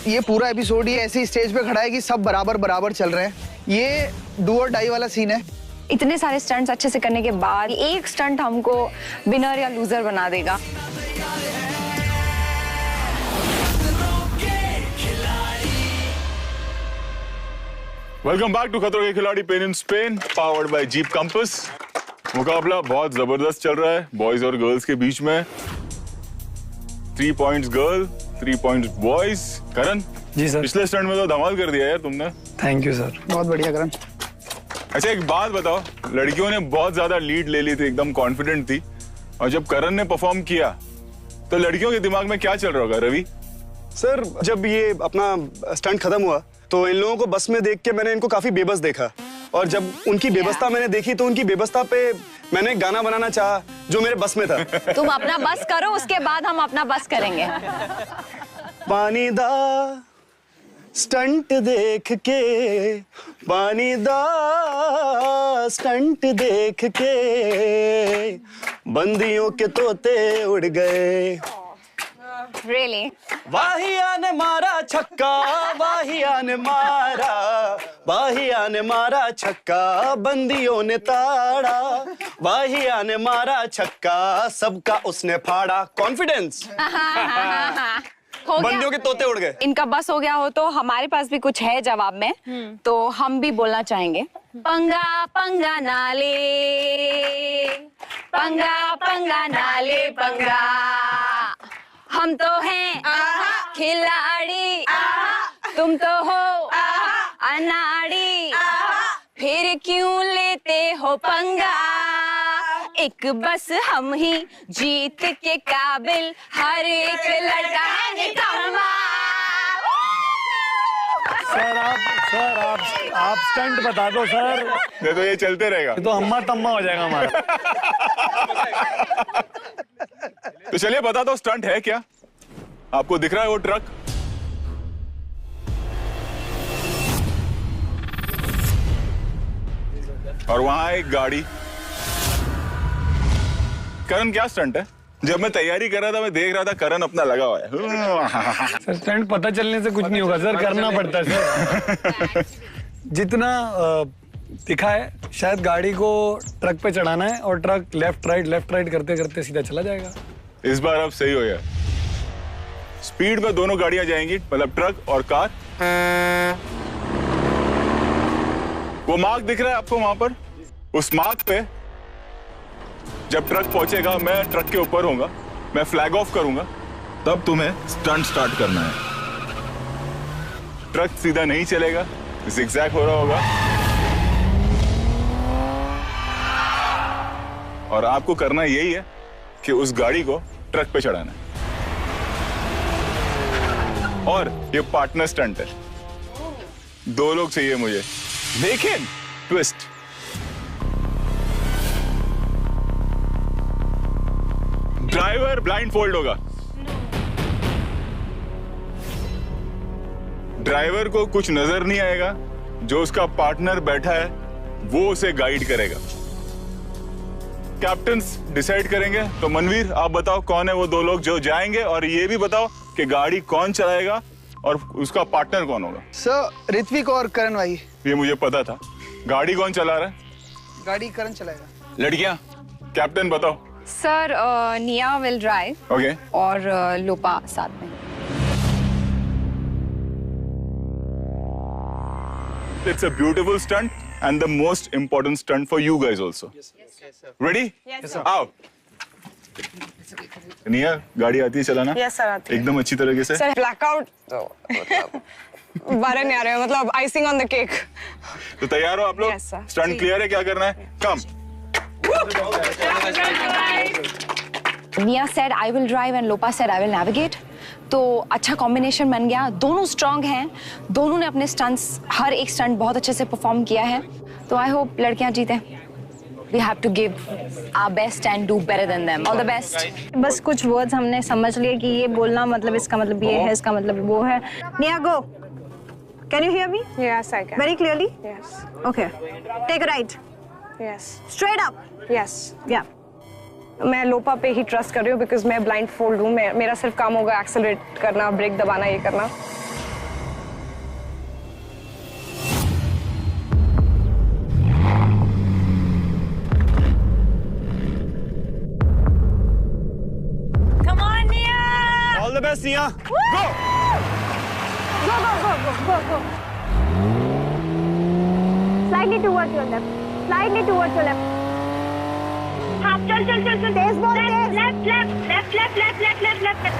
ये पूरा एपिसोड ही ऐसी स्टेज पे खड़ा है कि सब बराबर बराबर चल रहे हैं। ये डू और डाई वाला सीन है। इतने सारे स्टंट्स अच्छे से करने के बाद एक स्टंट हमको विनर या लूजर बना देगा। वेलकम बैक टू खतरों के खिलाड़ी pain in Spain, powered by jeep compass. मुकाबला बहुत जबरदस्त चल रहा है बॉयज और गर्ल्स के बीच में। 3 पॉइंट्स गर्ल, 3 पॉइंट्स बॉयज। करण जी सर। पिछले स्टंट में तो धमाल कर दिया यार तुमने। Thank you sir. बहुत बढ़िया करण। अच्छा एक बात बताओ, लड़कियों ने बहुत ज्यादा लीड ले ली थी, एकदम कॉन्फिडेंट थी, और जब करण ने परफॉर्म किया तो लड़कियों के दिमाग में क्या चल रहा होगा रवि? सर जब ये अपना स्टंट खत्म हुआ तो इन लोगों को बस में देख के मैंने इनको काफी बेबस देखा, और जब उनकी बेबसता मैंने देखी तो उनकी बेबसता पे मैंने गाना बनाना चाहा जो मेरे बस में था। तुम अपना बस करो, उसके बाद हम अपना बस करेंगे। पानी दा स्टंट देख के, पानी दा स्टंट देख के, बंदियों के तोते उड़ गए। Really? वाहिया ने मारा छक्का, वाहिया ने मारा, वाहिया ने मारा छक्का, बंदियों ने ताड़ा, वाहिया ने मारा छक्का, सबका उसने फाड़ा। कॉन्फिडेंस। बंदियों के तोते उड़ गए। इनका बस हो गया हो तो हमारे पास भी कुछ है जवाब में, तो हम भी बोलना चाहेंगे। पंगा पंगा नाले, पंगा पंगा नाले पंगा, हम तो हैं खिलाड़ी, तुम तो हो अनाड़ी, फिर क्यों लेते हो पंगा, एक बस हम ही जीत के काबिल, हर एक लड़का है निकम्मा। सर आप स्टंट बता दो सर। नहीं तो ये चलते रहेगा, तो अम्मा तम्मा हो जाएगा हमारा। तो चलिए बता दो स्टंट है क्या? आपको दिख रहा है वो ट्रक? और वहां एक गाड़ी। करण क्या स्टंट है? जब मैं तैयारी कर रहा था मैं देख रहा था करण अपना लगा हुआ है। सर स्टंट पता चलने से कुछ नहीं होगा सर, करना पड़ता है सर। जितना दिखा है शायद गाड़ी को ट्रक पे चढ़ाना है और ट्रक लेफ्ट राइट करते करते सीधा चला जाएगा। इस बार अब सही हो गया। स्पीड में दोनों गाड़ियां जाएंगी, मतलब ट्रक और कार। वो मार्क दिख रहा है आपको वहां पर? उस मार्क पे जब ट्रक पहुंचेगा मैं ट्रक के ऊपर होऊंगा, मैं फ्लैग ऑफ करूंगा, तब तुम्हें स्टंट स्टार्ट करना है। ट्रक सीधा नहीं चलेगा, ज़िगज़ैग हो रहा होगा, और आपको करना यही है कि उस गाड़ी को ट्रक पे चढ़ाना है। और ये पार्टनर स्टंट है, 2 लोग चाहिए मुझे। लेकिन ट्विस्ट, ड्राइवर ब्लाइंड फोल्ड होगा। ड्राइवर को कुछ नजर नहीं आएगा, जो उसका पार्टनर बैठा है वो उसे गाइड करेगा। कैप्टन्स डिसाइड करेंगे। तो मनवीर आप बताओ कौन है वो 2 लोग जो जाएंगे, और ये भी बताओ कि गाड़ी कौन चलाएगा और उसका पार्टनर कौन होगा। सर ऋत्विक और करण भाई। ये मुझे पता था। गाड़ी कौन चला रहा है? गाड़ी करण चलाएगा। लड़कियां, कैप्टन बताओ। सर निया विल ड्राइव ओके और लोपा साथ में। It's a beautiful stunt and the most important stunt for you guys also. Ready? Yes, sir. आओ। निया, गाड़ी आती है चलाना? Yes, sir, आती है। एकदम अच्छी तरीके से? सर ब्लैकआउट तो बारे नहीं आ रहे, मतलब आइसिंग ऑन द केक। तो तैयार हो आप लोग? Yes, sir. स्टंट क्लियर है, क्या करना है? कम। Nia said I will drive and Lopa said I will navigate. तो अच्छा कॉम्बिनेशन बन गया। दोनों स्ट्रांग हैं, दोनों ने अपने स्टंट्स, हर एक स्टंट बहुत अच्छे से परफॉर्म किया है। तो आई होप लड़कियां जीते। We have to give our best and do better than them. All the best. बस कुछ वर्ड्स हमने समझ लिए कि ये बोलना मतलब इसका मतलब ये है, इसका मतलब वो है। Nia, go. Can you hear me? Yes, I can. Very clearly? Yes. Okay. Take a right. Yes. Straight up. Yes. Yeah. मैं लोपा पे ही ट्रस्ट कर रही हूँ बिकॉज मैं ब्लाइंड फोल्ड हूँ। मेरा सिर्फ काम होगा एक्सेलरेट करना, ब्रेक दबाना, ये करना। Come on, Nia! All the best, Nia. Go! Go, go, go, go, go, go. Slightly towards your left. Slightly towards your left. हाँ, चल चल चल चल। तेज बोल, तेज। Left, left, left, left, left, left, left, left, left.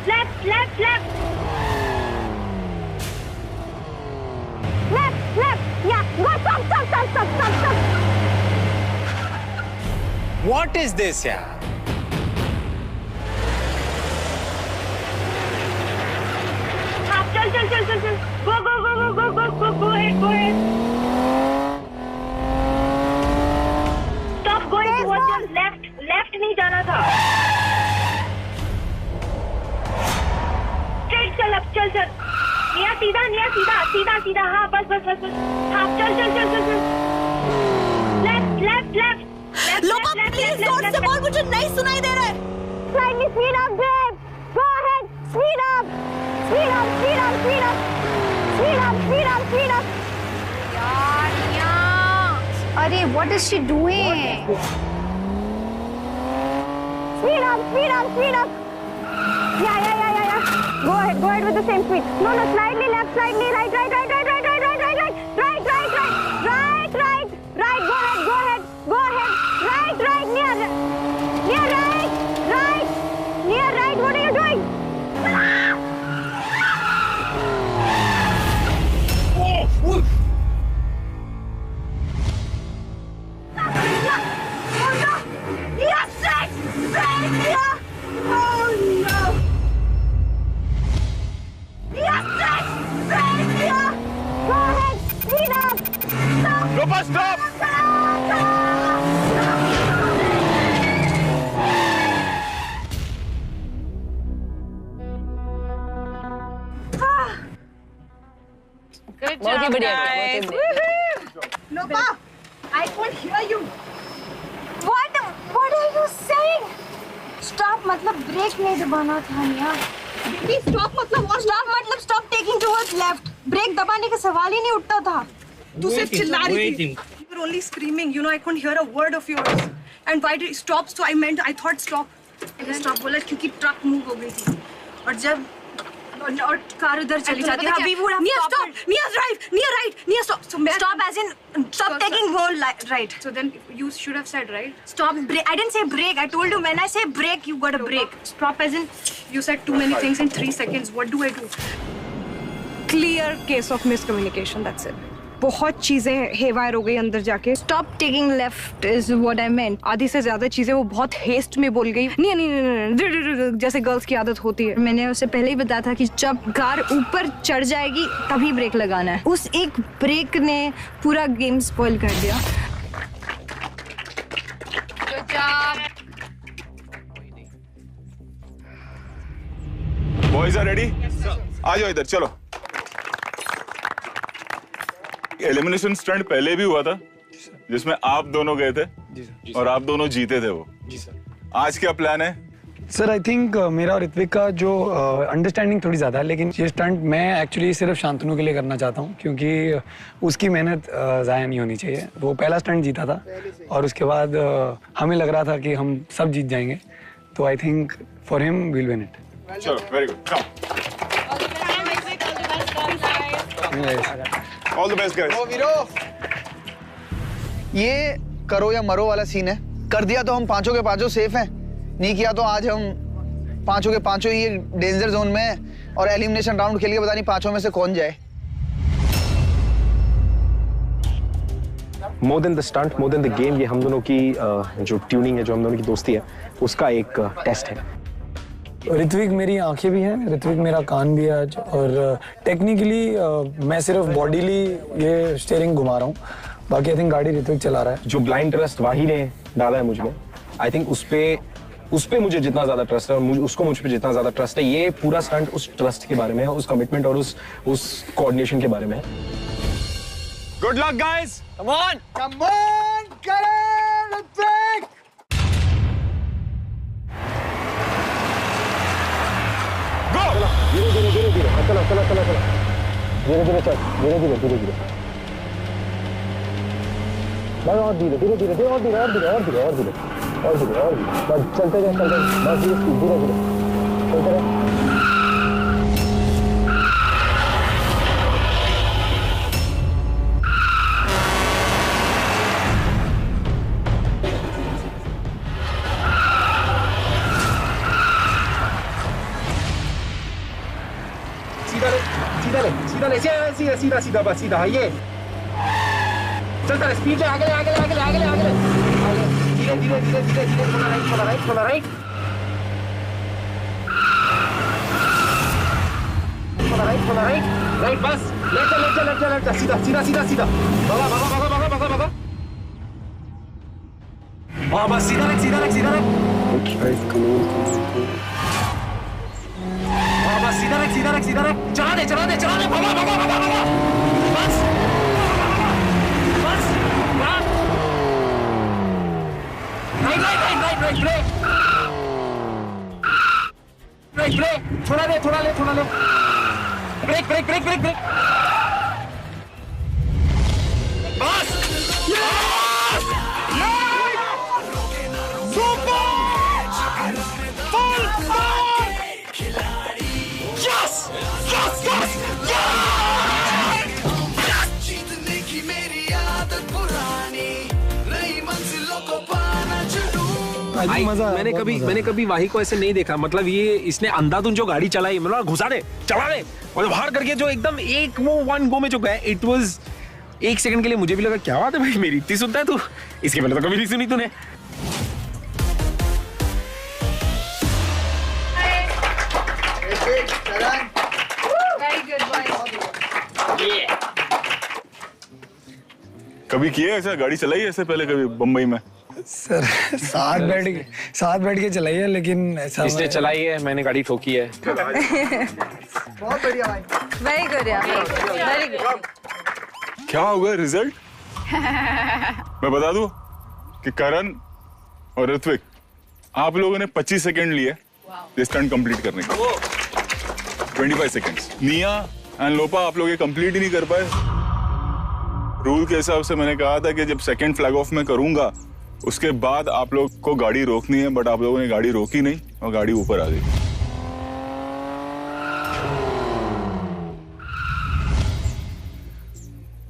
Left, left, left. Left, left. Yeah. Go, stop, stop, stop, stop, stop, stop. What is this, यार? हाँ, चल चल चल चल चल। Go, go, go, go, go, go, go, go ahead, go ahead. Stop going towards your left. Left नहीं जाना था। Straight चल, अब चल चल। निया सीधा, निया सीधा, सीधा सीधा। हाँ, बस बस बस बस। हाँ, चल चल चल चल चल। Left, left, left. Lopa please जोर से बोल, मुझे नहीं सुनाई दे रहा है। Slightly speed up, babe. Go ahead. Speed up. Speed up, speed up, speed up. Speed up, speed up, speed up. यार निया, अरे what is she doing? Speed up, speed up, speed up. Yeah. Go ahead with the same speed. No, slightly left, slightly right. Right. Go ahead. Right, near right. What are you doing? Lopa, stop! Good बहुत ही job, बढ़िया, guys. बहुत ही बढ़िया। Lopa, I can't hear you. What are you saying? Stop मतलब ब्रेक नहीं दबाना था निया। Stop मतलब और stop taking towards left. Brake दबाने का सवाल ही नहीं उठता था। तू सिर्फ चिल्ला रही थी। You were only screaming. You know I couldn't hear a word of yours. And why did you stop? So I thought stop. मैंने stop बोला क्योंकि ट्रक मूव हो गई थी। और जब और कार उधर चली जाती है। We would have stopped. Nia drive. Nia right. Nia stop. So stop as in stop taking more right. So then you should have said right. Stop. Break. I didn't say break. I told you when I say break, you got a break. Stop as in you said too many things in 3 seconds. What do I do? Clear case of miscommunication. That's it. बहुत चीजें हेवायर हो गई अंदर जाके। Stop taking left is what I meant. आधी से ज्यादा चीजें वो बहुत हेस्ट में बोल गई। नहीं, जैसे गर्ल्स की आदत होती है। मैंने उसे पहले ही बताया था कि जब कार ऊपर चढ़ जाएगी तभी ब्रेक लगाना है। उस एक ब्रेक ने पूरा गेम स्पॉइल कर दिया। Good job. Boys are ready? आ जाओ इधर, चलो। एलिमिनेशन स्टंट पहले भी हुआ था जिसमें आप दोनों गए थे और आप दोनों जीते थे वो। जी सर। आज क्या प्लान है? सर आई थिंक मेरा और ऋत्विक का जो अंडरस्टैंडिंग थोड़ी ज़्यादा है, लेकिन ये स्टंट मैं एक्चुअली सिर्फ शांतनु के लिए करना चाहता हूँ क्योंकि उसकी मेहनत ज़ाया नहीं होनी चाहिए। वो पहला स्टंट जीता था और उसके बाद हमें लग रहा था कि हम सब जीत जाएंगे, तो I think for him will win it. चलो very good, all the best guys. ये करो या मरो वाला सीन है। कर दिया तो हम पांचों के पांचों सेफ हैं, नहीं किया तो आज हम पांचों के पांचों ही डेंजर जोन में हैं और एलिमिनेशन राउंड खेल के पता नहीं पांचों में से कौन जाए। More than the stunt, more than the game, ये हम दोनों की जो ट्यूनिंग है, जो हम दोनों की दोस्ती है, उसका एक टेस्ट है। ऋत्विक मेरी आंखें भी हैं, ऋत्विक मेरा कान भी है आज, और टेक्निकली मैं सिर्फ बॉडीली ये स्टीयरिंग घुमा रहा हूँ, बाकी आई थिंक गाड़ी ऋत्विक चला रहा है। जो ब्लाइंड ट्रस्ट वाही ने डाला है मुझ में, आई थिंक उस पे मुझे जितना ज्यादा ट्रस्ट है और उसको मुझ पे जितना ज्यादा ट्रस्ट है, ये पूरा स्टंट उस ट्रस्ट के बारे में है, उस कमिटमेंट और उस कोऑर्डिनेशन के बारे में है। Good luck guys, come on Karan Ritvik. धीरे धीरे चला धीरे धीरे चल, धीरे और धीरे बस चलते गए बस धीरे धीरे चलते रहे। सीधा बस सीधा, ये चलता रहे, स्पीड से आगे धीरे थोड़ा राइट बस ले चल सीधा भागा हाँ बस सीधा रख हाँ बस सीधा रख चला दे भागा बस राइट ब्रेक थोड़ा ले ब्रेक बस मैंने कभी वाही को ऐसे नहीं देखा, मतलब ये इसने अंधाधुन जो गाड़ी चलाई, मतलब घुसा दे चला दे और बाहर करके जो एकदम एक वो वन गो में जो गया, इट वाज एक सेकंड के लिए मुझे भी लगा क्या बात है भाई, मेरी इतनी सुनता है तू, इसके पहले तो कभी नहीं सुनी तूने। कभी किया ऐसा, गाड़ी चलाई ऐसे पहले कभी बम्बई में? सर साथ बैठ के चलाई है, लेकिन ऐसा इसने चलाई है, मैंने गाड़ी ठोकी है। बहुत बढ़िया भाई, वेरी गुड यार, वेरी गुड। क्या होगा रिजल्ट? मैं बता दूं कि करण और ऋत्विक, आप लोगों ने 25 सेकंड लिए ये स्टंट कंप्लीट करने के, 25 सेकंड्स। निया एंड लोपा, आप लोग ये कंप्लीट ही नहीं कर पाए। रूल के हिसाब से मैंने कहा था कि जब सेकंड फ्लैग ऑफ मैं करूंगा उसके बाद आप लोग को गाड़ी रोकनी है, बट आप लोगों ने गाड़ी रोकी नहीं और गाड़ी ऊपर आ गई।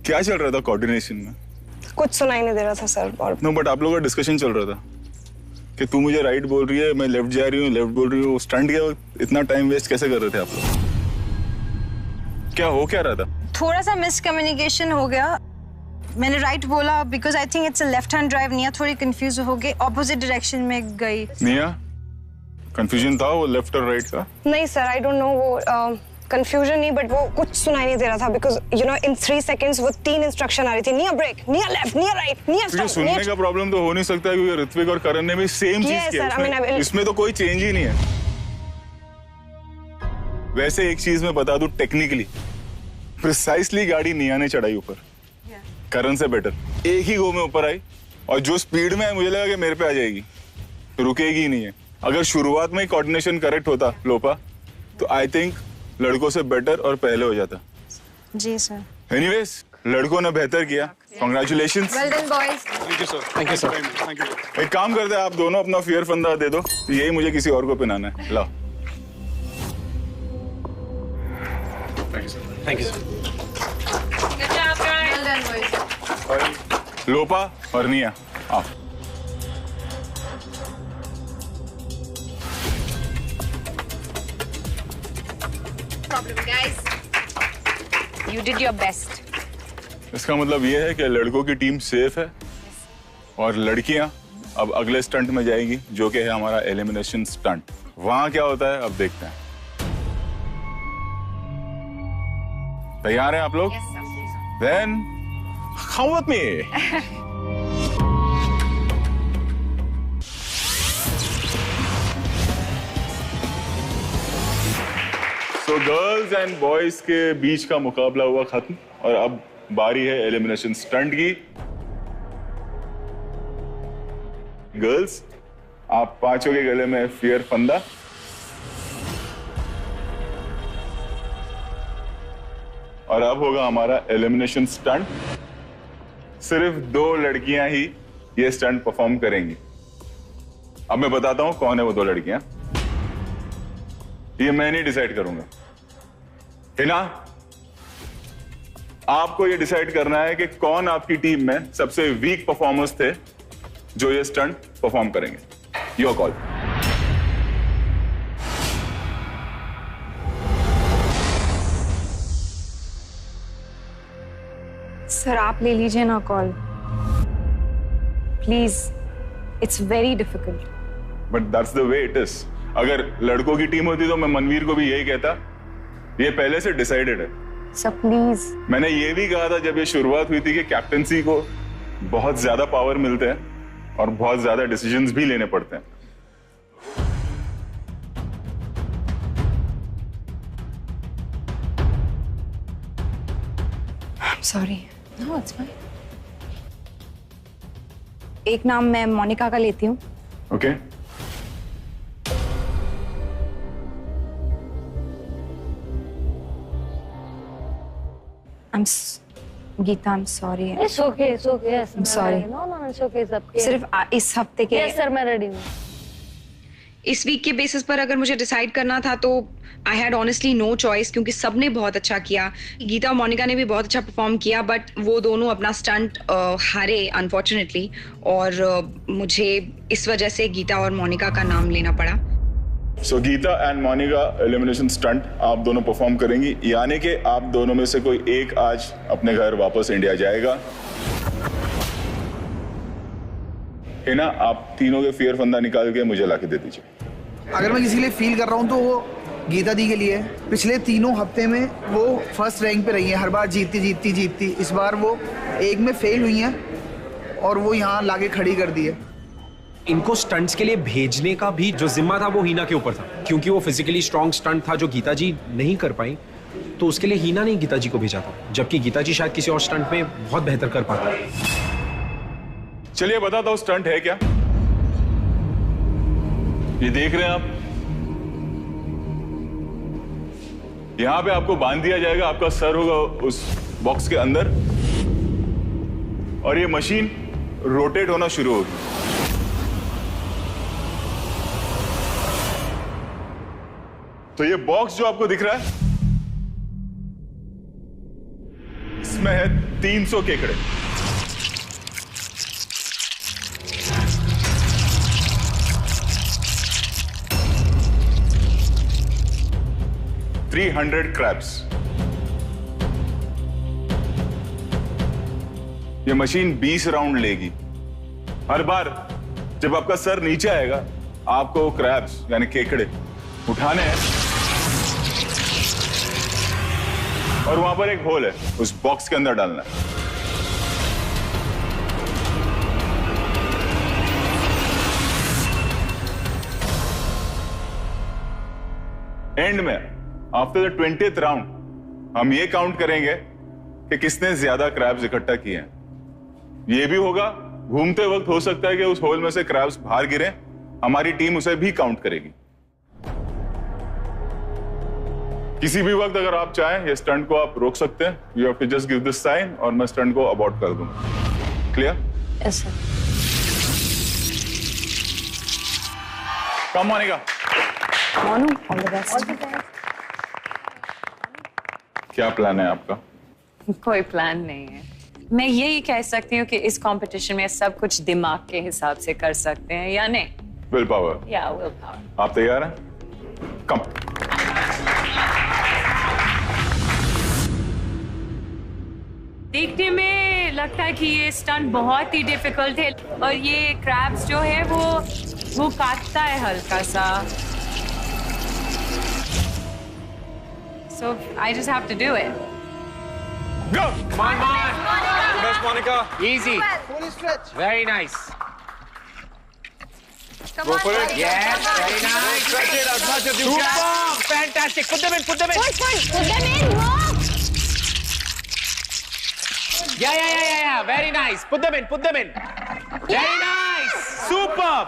क्या चल रहा था कोऑर्डिनेशन में? कुछ सुनाई नहीं दे रहा था सर। और नो, बट आप लोगों का डिस्कशन चल रहा था कि तू मुझे राइट बोल रही है, मैं लेफ्ट जा रही हूँ, लेफ्ट बोल रही हूँ। स्टंट के वक्त इतना टाइम वेस्ट कैसे कर रहे थे आप लोग? क्या हो क्या रहा था? थोड़ा सा मिसकम्युनिकेशन हो गया, मैंने राइट बोला because I think it's a left hand drive. निया थोड़ी कंफ्यूज हो गई, ऑपोजिट डायरेक्शन में गई। निया, कंफ्यूजन था वो लेफ्ट और राइट का? नहीं सर, आई डोंट नो, वो कंफ्यूजन नहीं, बट वो कुछ सुनाई नहीं दे रहा था because you know in 3 seconds वो 3 इंस्ट्रक्शन आ रही थी, निया ब्रेक, निया लेफ्ट, निया राइट, निया स्टॉप। सुनने का प्रॉब्लम तो हो नहीं सकता क्योंकि ऋत्विक और करण ने भी सेम चीज किया, इसमें तो कोई चेंज ही नहीं है। वैसे एक चीज मैं बता दूं, टेक्निकली प्रिसाइसली गाड़ी निया ने चढ़ाई ऊपर, करण से बेटर। एक ही गो में ऊपर आई और जो स्पीड में है मुझे लगा कि मेरे पे आ जाएगी, तो रुकेगी ही नहीं है। अगर शुरुआत में ही कोऑर्डिनेशन करेक्ट होता लोपा, तो आई थिंक लड़कों से बेटर और पहले हो जाता। जी सर। एनीवेज, लड़कों ने बेहतर किया, congratulations. Well done boys. Thank you sir. Thank you sir. एक काम करते हैं, आप दोनों अपना फियर फंदा दे दो, यही मुझे किसी और को पहनाना है। लाओ। Thank you sir. Well done boys. Lopa और निया, आओ। Guys, you did your best. इसका मतलब ये है कि लड़कों की टीम सेफ है और लड़कियां अब अगले स्टंट में जाएंगी, जो कि है हमारा एलिमिनेशन स्टंट। वहां क्या होता है अब देखते हैं। तैयार हैं आप लोग? Then come with me. So girls and boys के बीच का मुकाबला हुआ खत्म और अब बारी है एलिमिनेशन स्टंट की। गर्ल्स, आप पांचों के गले में फियर फंदा। और अब होगा हमारा एलिमिनेशन स्टंट। सिर्फ 2 लड़कियां ही ये स्टंट परफॉर्म करेंगी। अब मैं बताता हूं कौन है वो 2 लड़कियां। ये मैं नहीं डिसाइड करूंगा। हिना, आपको ये डिसाइड करना है कि कौन आपकी टीम में सबसे वीक परफॉर्मर्स थे जो ये स्टंट परफॉर्म करेंगे। Your call. सर आप ले लीजिए ना call please, it's very difficult. But that's the way it is. अगर लड़कों की टीम होती तो मैं मनवीर को भी यही कहता, ये पहले से डिसाइडेड है। Sir please. मैंने ये भी कहा था जब ये शुरुआत हुई थी कि कैप्टनसी को बहुत ज्यादा पावर मिलते हैं और बहुत ज्यादा डिसीजंस भी लेने पड़ते हैं। सॉरी। No it's fine. एक नाम मैं मोनिका का लेती हूँ। Okay. Geeta, I'm sorry. It's okay, it's okay. Yes, I'm sorry. No, it's okay. It's okay. सिर्फ इस हफ्ते के। Yes, sir, मैं ready हूँ। इस वीक के बेसिस पर अगर मुझे डिसाइड करना था तो I had honestly no choice, क्योंकि सबने बहुत अच्छा किया। गीता और मोनिका ने भी बहुत अच्छा परफॉर्म किया, बट वो दोनों अपना स्टंट हारे अनफॉर्चुनेटली, और मुझे इस वजह से गीता और मोनिका का नाम लेना पड़ा। So Geeta and Monica elimination stunt आप दोनों परफॉर्म करेंगी, यानी कि आप दोनों में से कोई एक आज अपने घर वापस इंडिया जाएगा। हिना, आप तीनों के फियर फंदा निकाल के मुझे लाके दे दीजिए। अगर मैं किसी के लिए फील कर रहा हूँ तो वो गीता दी के लिए। पिछले 3 हफ्ते में वो फर्स्ट रैंक पे रही है, हर बार जीतती। इस बार वो एक में फेल हुई हैं और वो यहाँ लाके खड़ी कर दी है। इनको स्टंट्स के लिए भेजने का भी जो जिम्मा था वो हीना के ऊपर था, क्योंकि वो फिजिकली स्ट्रॉन्ग स्टंट था जो गीता जी नहीं कर पाई, तो उसके लिए हीना ने गीता जी को भेजा था, जबकि गीता जी शायद किसी और स्टंट में बहुत बेहतर कर पाता। चलिए बताता हूं स्टंट है क्या। ये देख रहे हैं आप, यहां पे आपको बांध दिया जाएगा, आपका सर होगा उस बॉक्स के अंदर और ये मशीन रोटेट होना शुरू होगी। तो ये बॉक्स जो आपको दिख रहा है, इसमें है 300 केकड़े। crabs। ये मशीन 20 राउंड लेगी। हर बार जब आपका सर नीचे आएगा, आपको क्रैब्स यानी केकड़े उठाने हैं और वहां पर एक होल है, उस बॉक्स के अंदर डालना है। एंड में आफ्टर द 20th राउंड हम ये काउंट करेंगे कि किसने ज्यादा क्रैब्स इकट्ठा किए हैं। ये भी होगा घूमते वक्त हो सकता है कि उस होल में से क्रैब्स बाहर गिरे, हमारी टीम उसे भी काउंट करेगी। किसी भी वक्त अगर आप चाहें ये स्टंट को आप रोक सकते हैं। You have to just give this sign और मैं स्टंट को अबॉर्ट कर दूंगा। Clear? Yes sir. Come Monica. Monu, all the best. क्या प्लान है आपका? कोई प्लान नहीं है। मैं यही कह सकती हूँ कि इस कंपटीशन में सब कुछ दिमाग के हिसाब से कर सकते हैं या नहीं? Will power. या विल पावर। आप तैयार हैं? कम। देखने में लगता है कि ये स्टंट बहुत ही डिफिकल्ट है और ये क्रैब्स जो है वो काटता है हल्का सा। So I just have to do it. Go! Come on! Best Monica. Easy. Full stretch. Very nice. Go for it. Yes, very nice. Stretch it as much as you Super! can. Fantastic. Put them in. Put them in. Put them in. Walk. Yeah. Very nice. Put them in. Put them in. Very nice. Superb.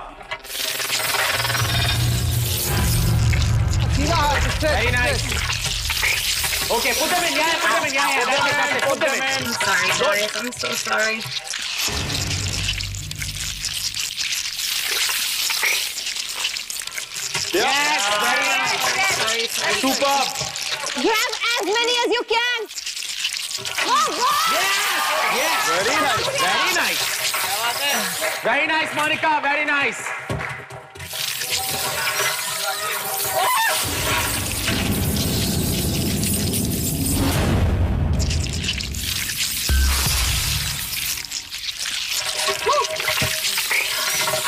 Very nice. Okay, put them in. Yeah, put them in. Yeah. That's fantastic. Put them in. Sorry. I'm so sorry. Yes, very nice. Superb. Grab as many as you can. Go. Yes. Very nice. Very nice. Very nice, Monica. Very nice.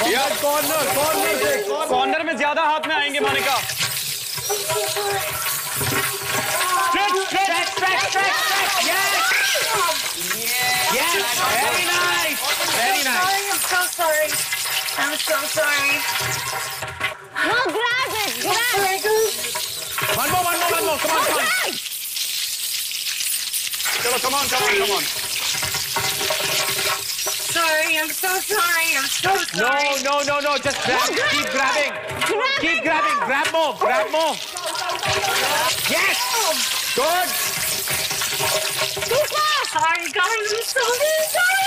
यार कॉर्नर में ज्यादा हाथ में आएंगे Monika. Stretch. Yes. Very nice. Very nice. I'm so sorry. No, grab it. Grab. One more. Come on. चलो, come on. Sorry, I'm so sorry. No. Just grab. Keep grabbing. Grab more. Yes. Good. Sorry, guys. I'm so sorry.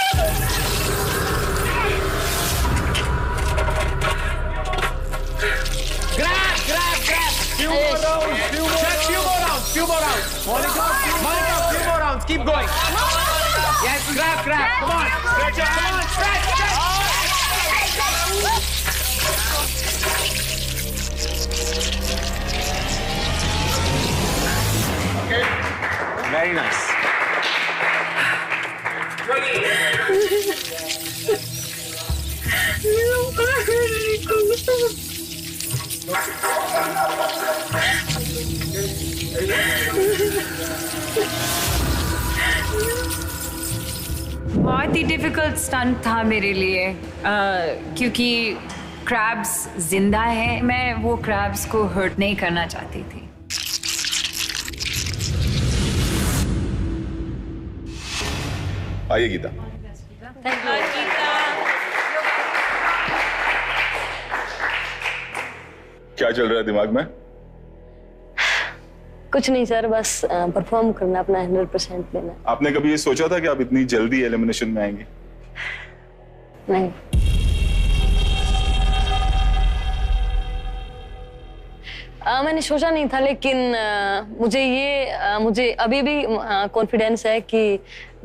Grab. Few more rounds. Monica, few more rounds. Keep going. Yes, grab. Come on. Stretch up. Come on, stretch. Okay. Very nice. बहुत ही डिफिकल्ट स्टंट था मेरे लिए क्योंकि क्रैब्स जिंदा है। मैं वो क्रैब्स को हर्ट नहीं करना चाहती थी। आइए गीता। क्या चल रहा है दिमाग में? कुछ नहीं सर, बस परफॉर्म करना, अपना 100% देना। आपने कभी ये सोचा था कि आप इतनी जल्दी एलिमिनेशन में आएंगे? नहीं। मैंने सोचा नहीं था, लेकिन मुझे अभी भी कॉन्फिडेंस है कि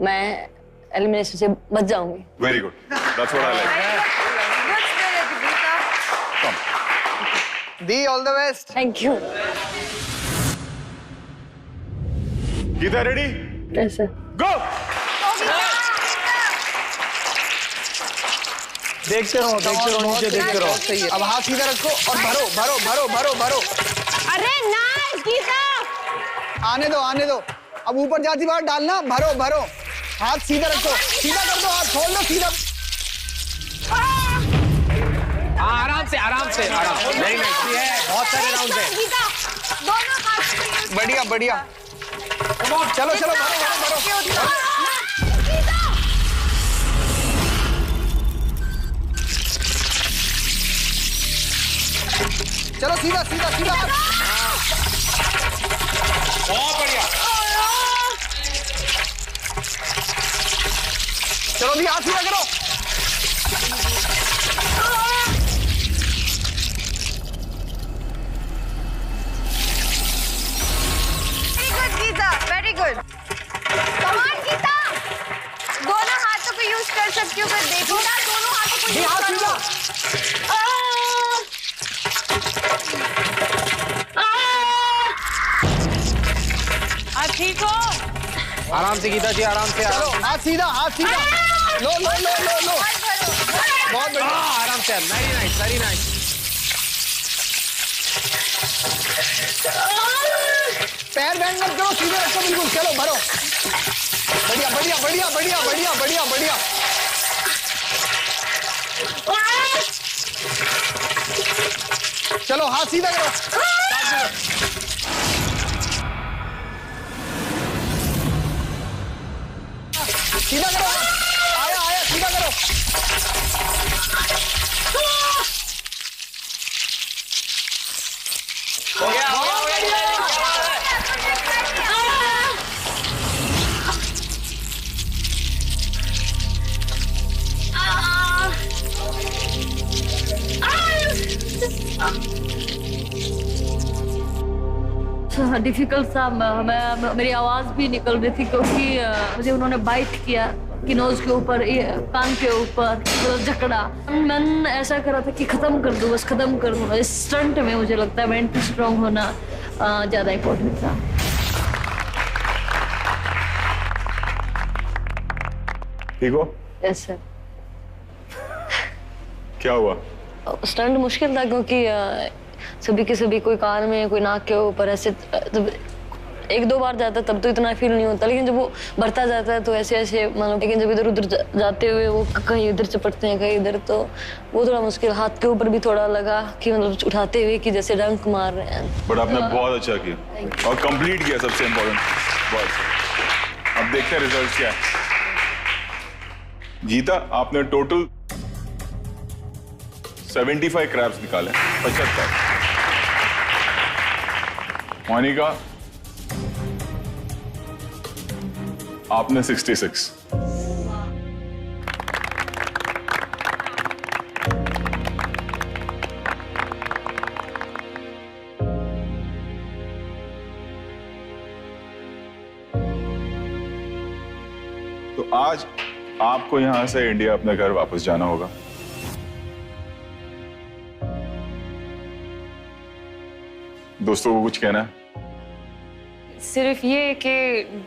मैं एलिमिनेशन से बच जाऊंगी। Very good, that's what I like. दी all the best. Thank you. Geeta ready? Yes sir. Go. देखते रहो नीचे देखते रहो। सही है। अब हाथ सीधा रखो और भरो। अरे नाइस गीता। आने दो। अब ऊपर जाती बार डालना, भरो। हाथ सीधा रखो, सीधा कर दो, हाथ खोल लो सीधा। आराम से। नहीं है, बहुत सारे राउंड है। दोनों हाथ। बढ़िया। चलो भरो। चलो सीधा सीधा सीधा। बहुत बढ़िया। चलो भी हाथ सीधा करो। Very good Geeta, very good. Come on Geeta, दोनों हाथों को यूज कर सकती हो, पर देखो ना दोनों हाथों को यूज करो। आप ठीक हो? आराम से गीता जी, आराम से। चलो हाथ सीधा, हाथ सीधा। लो लो लो लो लो। बहुत बढ़िया। आराम से। Very nice, very nice. पैर बैंड मत करो, सीधे रखो बिल्कुल। चलो भरो। बढ़िया बढ़िया बढ़िया बढ़िया बढ़िया बढ़िया बढ़िया। चलो हाथ सीधा करो। सीधा करो। आया आया, सीधा करो। हो गया, हो गया, हो गया। डिफिकल्ट था। मेरी आवाज भी निकल रही थी क्योंकि मुझे उन्होंने बाइट किया कि नोज के ऊपर, कान के ऊपर, मतलब जकड़ा। मन ऐसा कर रहा था कि खत्म कर दूं, बस खत्म कर दूं। इस स्टंट में मुझे लगता है मेंटली स्ट्रांग होना ज्यादा इम्पोर्टेंट था। ठीक हो? Yes sir. क्या हुआ? स्टंट मुश्किल था क्योंकि सभी के सभी, कोई कार में, कोई नाक के ऊपर, ऐसे जब एक दो बार जाता तब तो इतना फील नहीं होता, लेकिन जब वो बढ़ता जाता है तो ऐसे ऐसे मतलब, लेकिन जब इधर उधर जाते हुए वो कहीं इधर चपटते हैं कहीं इधर, तो वो थोड़ा मुश्किल। हाथ के ऊपर भी थोड़ा लगा कि मतलब उठाते हुए कि जैसे डंक मार रहे हैं। बट आपने बहुत अच्छा किया और कंप्लीट किया, सबसे इम्पोर्टेंट। बहुत। अब देखते हैं रिजल्ट क्या है। गीता, आपने टोटल 75 क्रैब्स निकाले, 75। मोनिका, आपने 66। तो आज आपको यहां से इंडिया अपने घर वापस जाना होगा। दोस्तों को कुछ कहना है? सिर्फ ये कि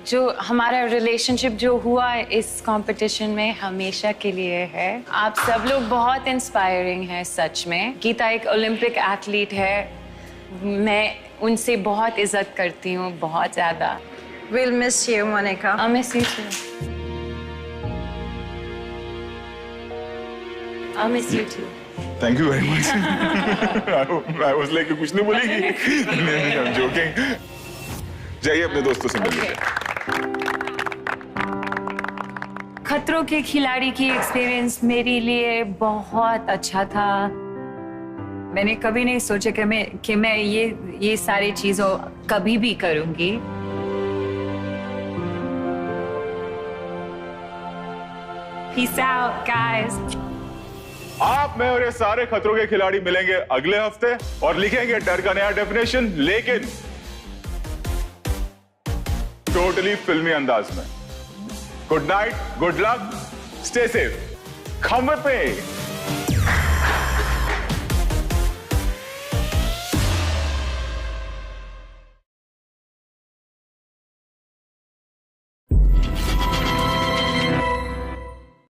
जो हमारा रिलेशनशिप जो हुआ इस कंपटीशन में हमेशा के लिए है। आप सब लोग बहुत इंस्पायरिंग हैं सच में। गीता एक ओलंपिक एथलीट है, मैं उनसे बहुत इज्जत करती हूँ, बहुत ज्यादा। We'll miss you, Monica. I miss you too. I miss you too. Thank you very much. I was like, कुछ नहीं बोलेगी? I'm joking. जाइए अपने दोस्तों से मिलिए। खतरों के खिलाड़ी की एक्सपीरियंस मेरे लिए बहुत अच्छा था। मैंने कभी नहीं सोचा कि मैं ये सारी चीजों कभी भी करूंगी। Peace out, guys. आप में और ये सारे खतरों के खिलाड़ी मिलेंगे अगले हफ्ते और लिखेंगे डर का नया डेफिनेशन, लेकिन टोटली फिल्मी अंदाज में। Good night, good luck, stay safe, खंबे पे।